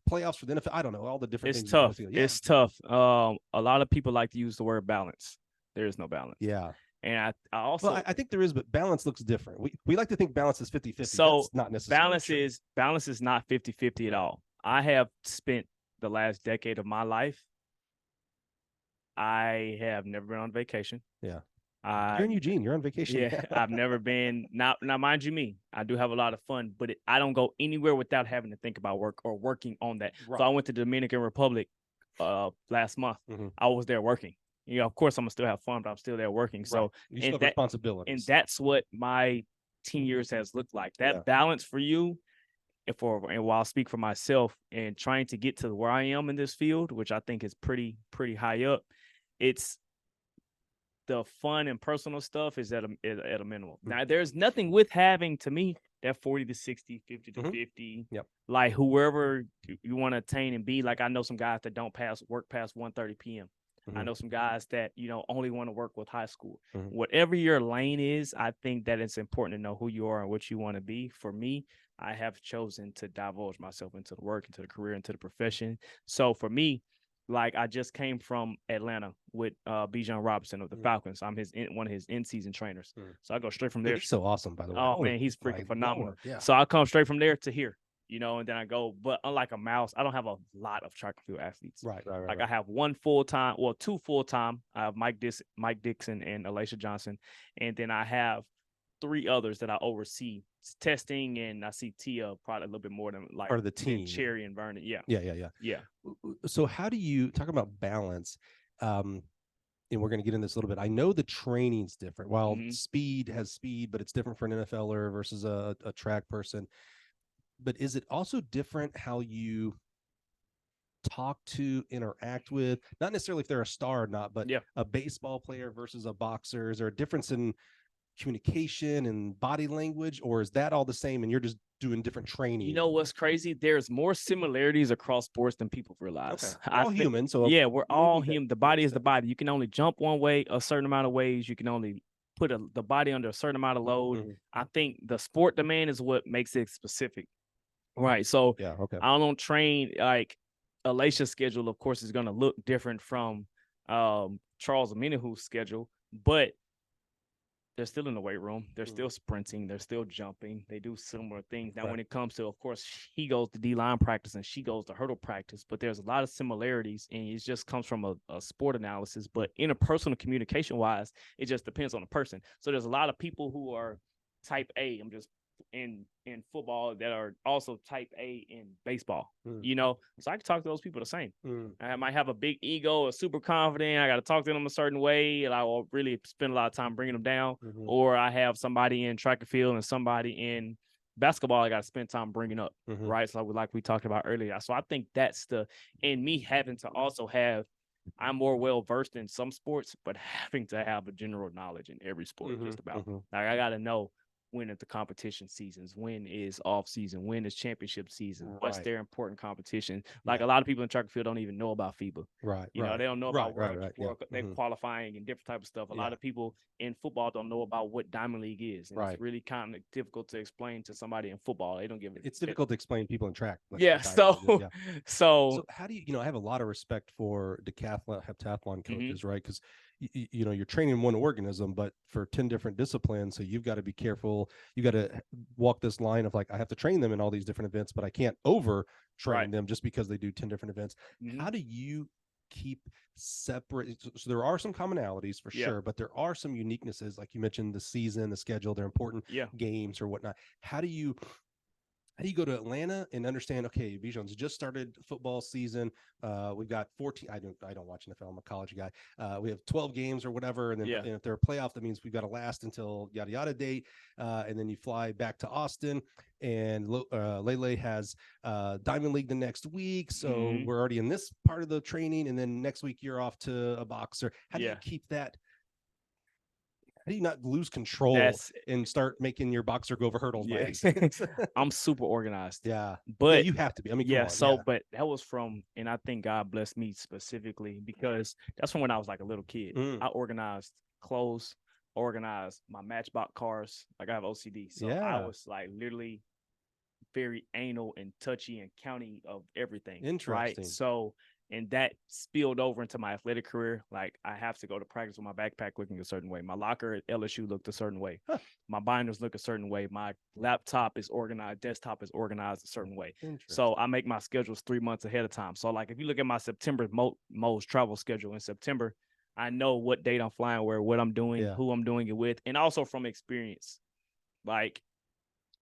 playoffs for the NFL. I don't know, all the different things. It's tough. It's tough. A lot of people like to use the word balance. There is no balance. Yeah. And I also, I think there is, but balance looks different. We like to think balance is 50-50. So that's not necessarily balance is not 50-50 at all. I have spent the last decade of my life, I have never been on vacation. Yeah. You're in Eugene. You're on vacation. Yeah. I've never been. Now, mind you, I do have a lot of fun, but I don't go anywhere without having to think about work or working on that. Right. So I went to the Dominican Republic last month. I was there working. You know, of course, I'm gonna still have fun, but I'm still there working. So you still have responsibilities. And that's what my 10 years has looked like. That balance for you, and while I speak for myself and trying to get to where I am in this field, which I think is pretty high up, it's the fun and personal stuff is at a minimum. Now, there's nothing with having, to me, that 40 to 60, 50 to 50. Like whoever you want to attain and be. Like I know some guys that don't work past 1:30 p.m. I know some guys that, you know, only want to work with high school. Whatever your lane is, I think that it's important to know who you are and what you want to be. For me, I have chosen to divulge myself into the work, into the career, into the profession. So for me, like I just came from Atlanta with Bijan Robinson of the Falcons. I'm one of his in-season trainers. So I go straight from there. He's so awesome, by the way. Oh man, he's freaking phenomenal. So I come straight from there to here. You know, and then I go, but unlike a Mouse, I don't have a lot of track and field athletes. Right. Like I have two full-time. I have Mike Dixon and LayLay Johnson. And then I have 3 others that I oversee testing, and I see Tia probably a little bit more than like part of the team. Cherry and Vernon. Yeah. So how do you talk about balance? And we're going to get into this a little bit. I know the training's different. While speed has speed, but it's different for an NFLer versus a track person. But is it also different how you talk to, interact with, not necessarily if they're a star or not, but a baseball player versus a boxer? Is there a difference in communication and body language, or is that all the same and you're just doing different training? You know what's crazy? There's more similarities across sports than people realize. We're all human. So we're all human. The body is the body. You can only jump one way a certain amount of ways. You can only put the body under a certain amount of load. I think the sport demand is what makes it specific. Right. So I don't train like Alicia's schedule, of course, is going to look different from Charles Amenahu's schedule. But they're still in the weight room. They're still sprinting. They're still jumping. They do similar things. Now, when it comes to, of course, he goes to D-line practice and she goes to hurdle practice, but there's a lot of similarities, and it just comes from a sport analysis. But interpersonal communication-wise, it just depends on the person. So there's a lot of people who are type A. I'm just in football that are also type A in baseball, so I can talk to those people the same. I might have a big ego or super confident. I got to talk to them a certain way, and I will really spend a lot of time bringing them down. Or I have somebody in track and field and somebody in basketball I got to spend time bringing up, right? So like we talked about earlier. So I think that's and me having to also have, I'm more well versed in some sports, but having to have a general knowledge in every sport, just about. Like I got to know when is the competition seasons, when is off season, when is championship season, what's their important competition. Like a lot of people in track and field don't even know about FIBA. They don't know about World they're qualifying and different type of stuff. A lot of people in football don't know about what Diamond League is. And it's really kind of difficult to explain to somebody in football. They don't give it. It's difficult to explain people in track. So how do you, I have a lot of respect for heptathlon coaches, right? Because you're training one organism, but for 10 different disciplines. So you've got to be careful. You got to walk this line of like, I have to train them in all these different events, but I can't over train them just because they do 10 different events. How do you keep separate? So there are some commonalities for sure, but there are some uniquenesses. Like you mentioned, the season, the schedule, they're important games or whatnot. How do you go to Atlanta and understand, okay, Bijan's just started football season. We've got 14. I don't watch NFL. I'm a college guy. We have 12 games or whatever. And then and if they're a playoff, that means we've got to last until yada, yada date. And then you fly back to Austin, and LayLay has Diamond League the next week. So we're already in this part of the training. And then next week you're off to a boxer. How do you keep that? How do you not lose control and start making your boxer go over hurdles? I'm super organized. But you have to be. I mean, but that was from, and I think God blessed me specifically because that's from when I was like a little kid. I organized clothes, organized my Matchbox cars. Like I have OCD. So I was like literally very anal and touchy and county of everything. Interesting. Right? So, and that spilled over into my athletic career. Like I have to go to practice with my backpack looking a certain way. My locker at LSU looked a certain way. My binders look a certain way. My laptop is organized. Desktop is organized a certain way. So I make my schedules 3 months ahead of time. So like if you look at my September Mo's travel schedule in September, I know what date I'm flying where, what I'm doing, who I'm doing it with, and also from experience. Like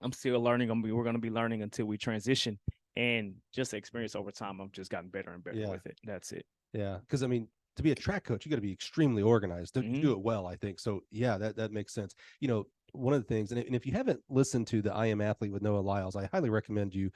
I'm still learning. We're going to be learning until we transition. And just experience over time, I've just gotten better and better with it. That's it. Yeah. Because I mean, to be a track coach, you got to be extremely organized to do it well, I think. So yeah, that makes sense. One of the things, and if you haven't listened to the I Am Athlete with Noah Lyles, I highly recommend you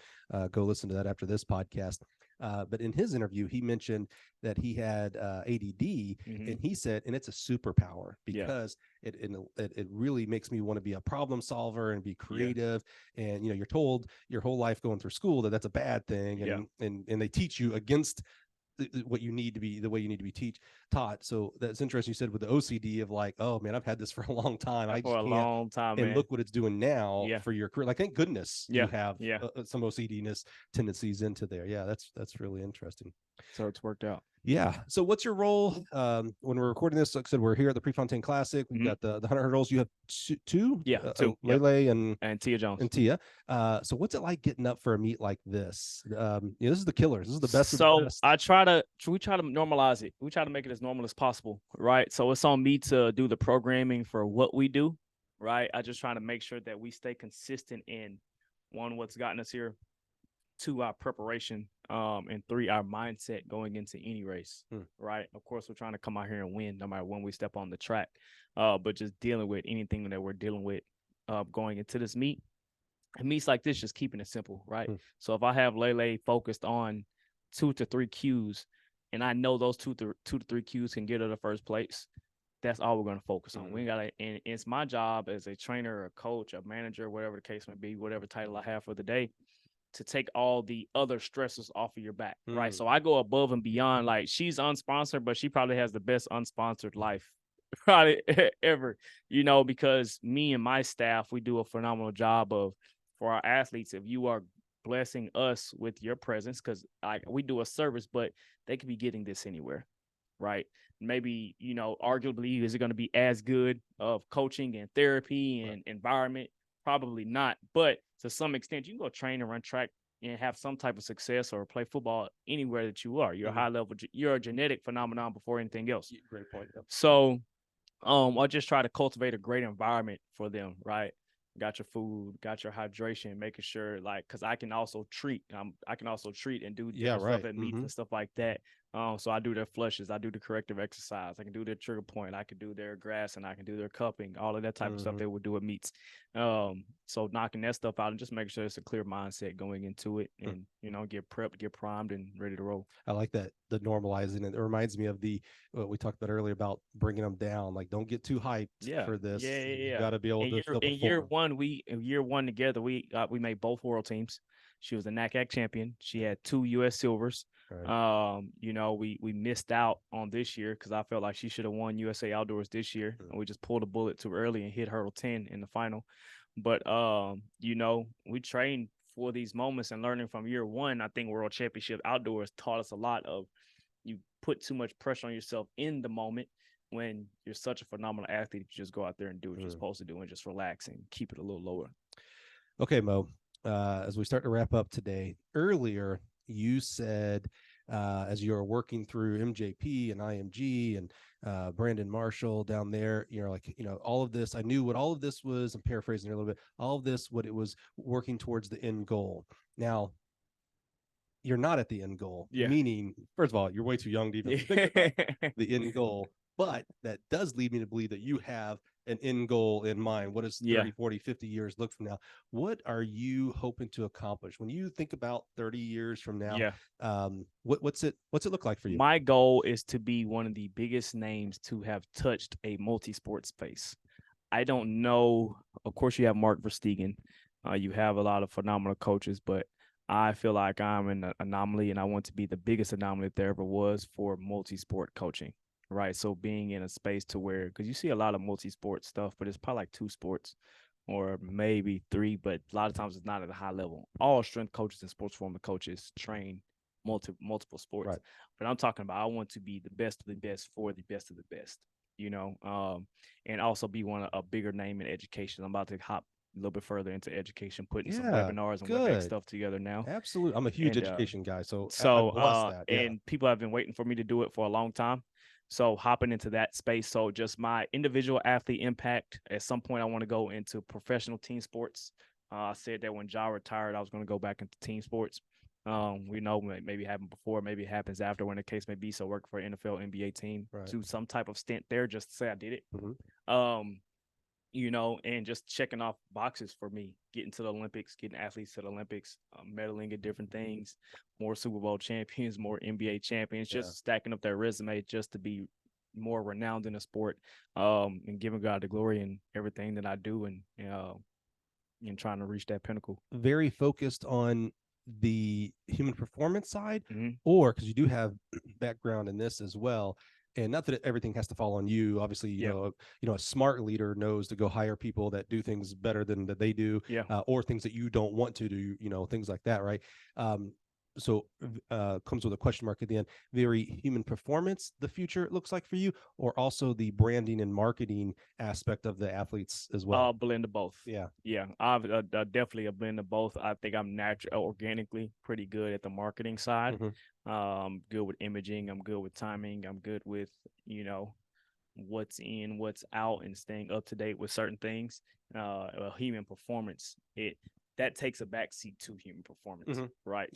go listen to that after this podcast. But in his interview, he mentioned that he had ADD, and he said, and it's a superpower because it really makes me want to be a problem solver and be creative. And you're told your whole life going through school that that's a bad thing, and they teach you against what you need to be, the way you need to be taught. So that's interesting. You said with the OCD of like, oh man, I've had this for a long time. Long time, and look what it's doing now for your career. Like, thank goodness you have some OCD-ness tendencies into there. Yeah, that's really interesting. So it's worked out. Yeah. So what's your role when we're recording this? Like I said, we're here at the Prefontaine Classic. We've got the 100 hurdles. You have two? Two. LayLay and Tia Jones. And Tia. So what's it like getting up for a meet like this? This is the killers. This is the best of the best. We try to normalize it. We try to make it as normal as possible, right? So it's on me to do the programming for what we do, right? I just try to make sure that we stay consistent in, one, what's gotten us here, 2, our preparation, and 3, our mindset going into any race, right? Of course, we're trying to come out here and win no matter when we step on the track, but just dealing with anything that we're dealing with going into this meet. And meets like this, just keeping it simple, right? So if I have LayLay focused on 2 to 3 cues, and I know those 2 to 3 cues can get her to first place, that's all we're going to focus on. We got to, and it's my job as a trainer, a coach, a manager, whatever the case may be, whatever title I have for the day, to take all the other stresses off of your back, right? So I go above and beyond. Like, she's unsponsored, but she probably has the best unsponsored life probably ever, because me and my staff, we do a phenomenal job of, for our athletes, if you are blessing us with your presence, because we do a service, but they could be getting this anywhere. right? Maybe, arguably, is it going to be as good of coaching and therapy and environment? Probably not. But to some extent, you can go train and run track and have some type of success or play football anywhere that you are. You're a high level, you're a genetic phenomenon before anything else. Great point. Yep. So I just try to cultivate a great environment for them, right? Got your food, got your hydration, making sure, like, because I can also treat and do stuff at meets and stuff like that. So I do their flushes, I do the corrective exercise, I can do their trigger point, I can do their grass, and I can do their cupping, all of that type of stuff they would do at meets. So knocking that stuff out and just making sure it's a clear mindset going into it, and get prepped, get primed, and ready to roll. I like that, the normalizing. It reminds me of what we talked about earlier about bringing them down. Like, don't get too hyped for this. You got to be able to still perform. In year one together, we made both world teams. She was a NACAC champion. She had 2 U.S. silvers. Right. We missed out on this year because I felt like she should have won USA Outdoors this year, and we just pulled a bullet too early and hit hurdle 10 in the final. But we trained for these moments and learning from year one. I think World Championship Outdoors taught us a lot of, you put too much pressure on yourself in the moment when you're such a phenomenal athlete. You just go out there and do what you're supposed to do and just relax and keep it a little lower. Okay, Mo, as we start to wrap up today, earlier you said, as you're working through MJP and IMG and Brandon Marshall down there, you're like, all of this, I knew what all of this was. I'm paraphrasing here a little bit. All of this, what it was working towards the end goal. Now, you're not at the end goal, meaning, first of all, you're way too young to even think about the end goal. But that does lead me to believe that you have an end goal in mind. What does 30, 40, 50 years look from now? What are you hoping to accomplish when you think about 30 years from now? What's it look like for you? My goal is to be one of the biggest names to have touched a multi-sport space. I don't know. Of course, you have Mark Verstegen. You have a lot of phenomenal coaches, but I feel like I'm an anomaly, and I want to be the biggest anomaly there ever was for multi-sport coaching. Right. So being in a space to where, because you see a lot of multi-sport stuff, but it's probably like 2 sports or maybe 3, but a lot of times it's not at a high level. All strength coaches and sports performance coaches train multiple sports. Right. But I'm talking about, I want to be the best of the best for the best of the best, and also be a bigger name in education. I'm about to hop a little bit further into education, putting some webinars and WebEx stuff together now. Absolutely. I'm a huge education guy. So and people have been waiting for me to do it for a long time. So hopping into that space. So just my individual athlete impact. At some point, I want to go into professional team sports. I said that when Ja retired, I was going to go back into team sports. We know maybe it happened before, maybe it happens after, when the case may be. So work for an NFL, NBA team, do some type of stint there just to say I did it. And just checking off boxes for me, getting to the Olympics, getting athletes to the Olympics, medaling at different things, more Super Bowl champions, more NBA champions, just stacking up their resume just to be more renowned in the sport, and giving God the glory in everything that I do, and trying to reach that pinnacle. Very focused on the human performance side, or because you do have background in this as well. And not that everything has to fall on you. Obviously, you know, a smart leader knows to go hire people that do things better than that they do, or things that you don't want to do, things like that, right? So comes with a question mark at the end. Very human performance, the future it looks like for you, or also the branding and marketing aspect of the athletes as well? I'll blend of both. I've definitely a blend of both. I think I'm organically pretty good at the marketing side. Good with imaging. I'm good with timing. I'm good with, what's in, what's out, and staying up to date with certain things. Human performance, that takes a backseat to human performance, right?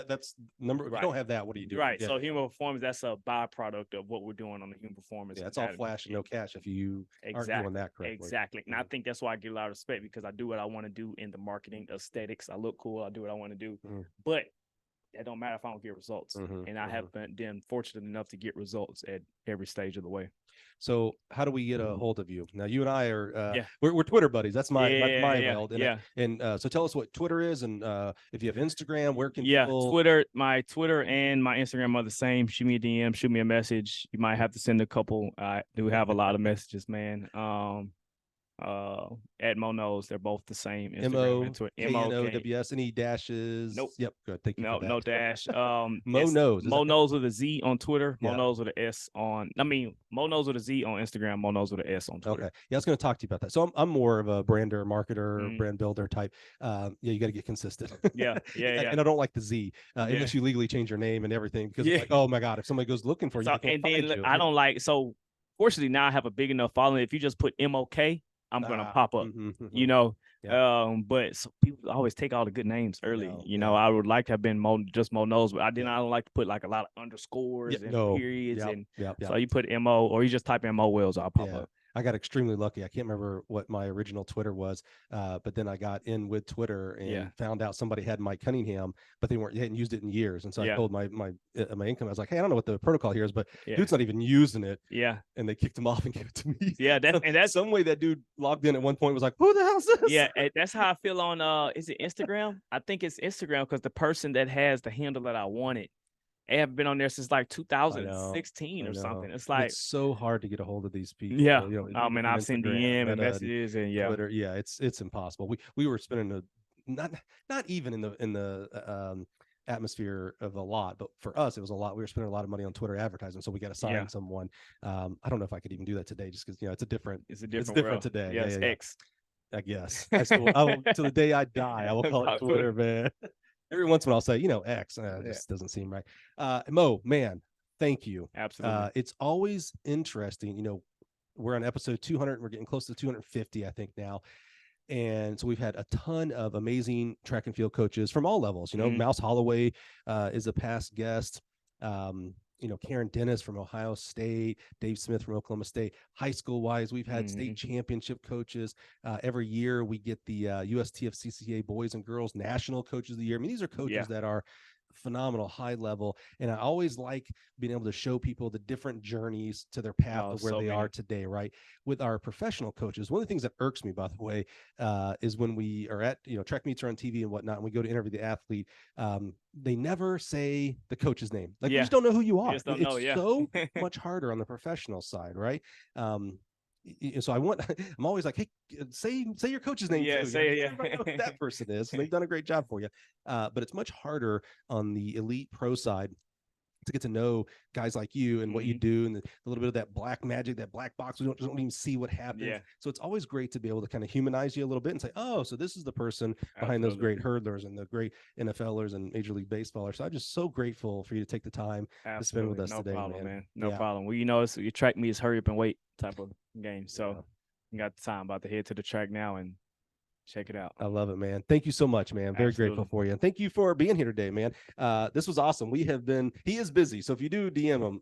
That's number. If you don't have that, what do you do? Right. So human performance, that's a byproduct of what we're doing on the human performance. It's all flash and no cash if you aren't doing that correctly. Exactly. And I think that's why I get a lot of respect, because I do what I want to do in the marketing aesthetics. I look cool. I do what I want to do. But that don't matter if I don't get results. And I have been fortunate enough to get results at every stage of the way. So how do we get a hold of you? Now, you and I are, we're Twitter buddies. That's my email. And so tell us what Twitter is, and if you have Instagram, where can people... My Twitter and my Instagram are the same. Shoot me a DM, shoot me a message. You might have to send a couple. I do have a lot of messages, man. at Mo Knows. They're both the same. Instagram and Twitter. MOKNOWS. Any dashes? Nope. Yep. Good. Thank you for that. No dash. Mo Knows. Mo Knows with a Z on Twitter. Yeah. Mo Knows with an S on. Mo Knows with a Z on Instagram. Mo Knows with an S on Twitter. Okay. Yeah, I was going to talk to you about that. So I'm more of a brander, marketer, brand builder type. You got to get consistent. Yeah. And I don't like the Z unless you legally change your name and everything, because it's like, oh my God, if somebody goes looking for you, they can't find you. I don't like. So fortunately now I have a big enough following. If you just put MOK, I'm gonna pop up. You know. Yeah. But so people always take all the good names early. I would like to have been Mo Knows, but I don't like to put like a lot of underscores and periods. So you put MO, or you just type in Mo Wells, I'll pop up. I got extremely lucky. I can't remember what my original Twitter was, but then I got in with Twitter and found out somebody had Mike Cunningham, but they hadn't used it in years. And so I told my income, I was like, hey, I don't know what the protocol here is, but dude's not even using it. Yeah. And they kicked him off and gave it to me. Yeah, that's some way that dude logged in at one point was like, who the hell is this? Yeah, that's how I feel on is it Instagram? I think it's Instagram, because the person that has the handle that I wanted, they have been on there since like 2016 or something. It's like, it's so hard to get a hold of these people. Yeah. I've seen DM and messages and Twitter. Yeah, it's impossible. We were spending not even in the atmosphere of a lot, but for us it was a lot. We were spending a lot of money on Twitter advertising, so we got to sign someone. I don't know if I could even do that today, just because it's different world today. Yeah, it's X. I guess. To the day I die, I will call it Twitter, man. Every once in a while I'll say, X. Just doesn't seem right. Mo, man, thank you. Absolutely. It's always interesting. We're on episode 200. We're getting close to 250, I think, now. And so we've had a ton of amazing track and field coaches from all levels. Mouse Holloway is a past guest. Karen Dennis from Ohio State, Dave Smith from Oklahoma State. High school wise, we've had state championship coaches. Every year we get the USTF-CCA Boys and Girls National Coaches of the Year. I mean, these are coaches that are phenomenal, high level, and I always like being able to show people the different journeys to their path of where they are today. Right, with our professional coaches, one of the things that irks me, by the way, is when we are at track meets are on TV and whatnot, and we go to interview the athlete, they never say the coach's name. Like, we just don't know who you are. It's so much harder on the professional side, right? So I'm always like, hey, say your coach's name. Everybody knows who that person is. And they've done a great job for you. But it's much harder on the elite pro side to get to know guys like you and what you do, and a little bit of that black magic, that black box. We don't even see what happens. Yeah. So it's always great to be able to kind of humanize you a little bit and say, oh, so this is the person behind those great hurdlers and the great NFLers and Major League Baseballers. So I'm just so grateful for you to take the time to spend with us today, man. No problem. Well, it's your track meet is hurry up and wait type of game. So you got the time, about to head to the track now and check it out. I love it, man. Thank you so much, man. Very grateful for you. And thank you for being here today, man. This was awesome. He is busy. So if you do DM him,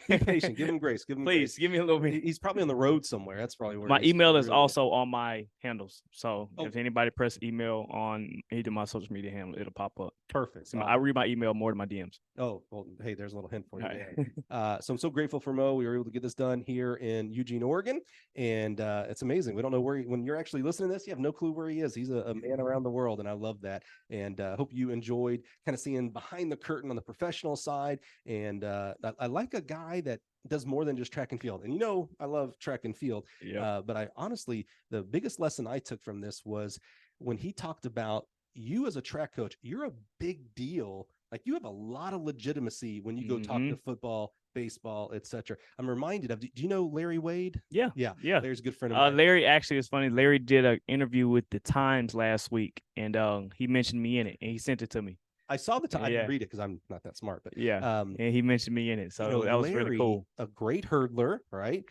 be patient. Give him grace. Please give me a little bit. He's probably on the road somewhere. That's probably where my email is also on my handles. So if anybody press email on either my social media handle, it'll pop up. Perfect. So I read my email more than my DMs. Oh, well, hey, there's a little hint for you. Right. So I'm so grateful for Mo. We were able to get this done here in Eugene, Oregon. And it's amazing. We don't know when you're actually listening to this, you have no clue where he is. He's a man around the world. And I love that. And hope you enjoyed kind of seeing behind the curtain on the professional side. And I like a guy that does more than just track and field. And I love track and field. But I honestly, the biggest lesson I took from this was when he talked about you as a track coach. You're a big deal. Like, you have a lot of legitimacy when you go talk to football, baseball, etc. I'm reminded of, do you know Larry Wade? Yeah. Larry's a good friend of mine. Larry, actually, it's funny. Larry did an interview with the Times last week, and he mentioned me in it, and he sent it to me. I saw the time. I didn't read it because I'm not that smart, but and he mentioned me in it, so that was Larry, really cool. A great hurdler, right?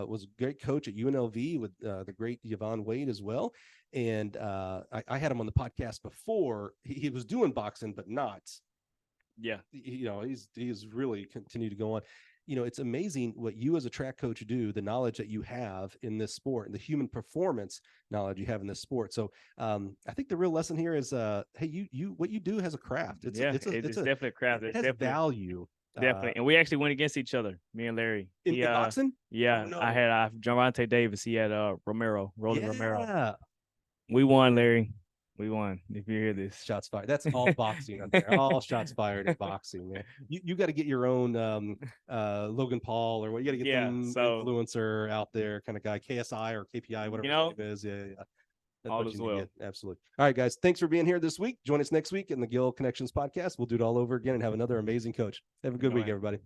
Was a great coach at UNLV with the great Yvonne Wade as well. And I had him on the podcast before. He was doing boxing, but not. Yeah, he's really continued to go on. It's amazing what you as a track coach do, the knowledge that you have in this sport, and the human performance knowledge you have in this sport. So I think the real lesson here is, hey, what you do has a craft. It's definitely a craft. It has value. Definitely. And we actually went against each other, me and Larry. In boxing? Yeah. Oh, no. I had Javante Davis. He had Romero. We won, Larry. We won. If you hear this, shots fired. That's all boxing up there. All shots fired in boxing, man. You got to get your own Logan Paul or what? You got to get them influencer out there, kind of guy, KSI or KPI, whatever his name is. Yeah. That's all what as you well. get. Absolutely. All right, guys. Thanks for being here this week. Join us next week in the Gill Connections podcast. We'll do it all over again and have another amazing coach. Have a good week, everybody.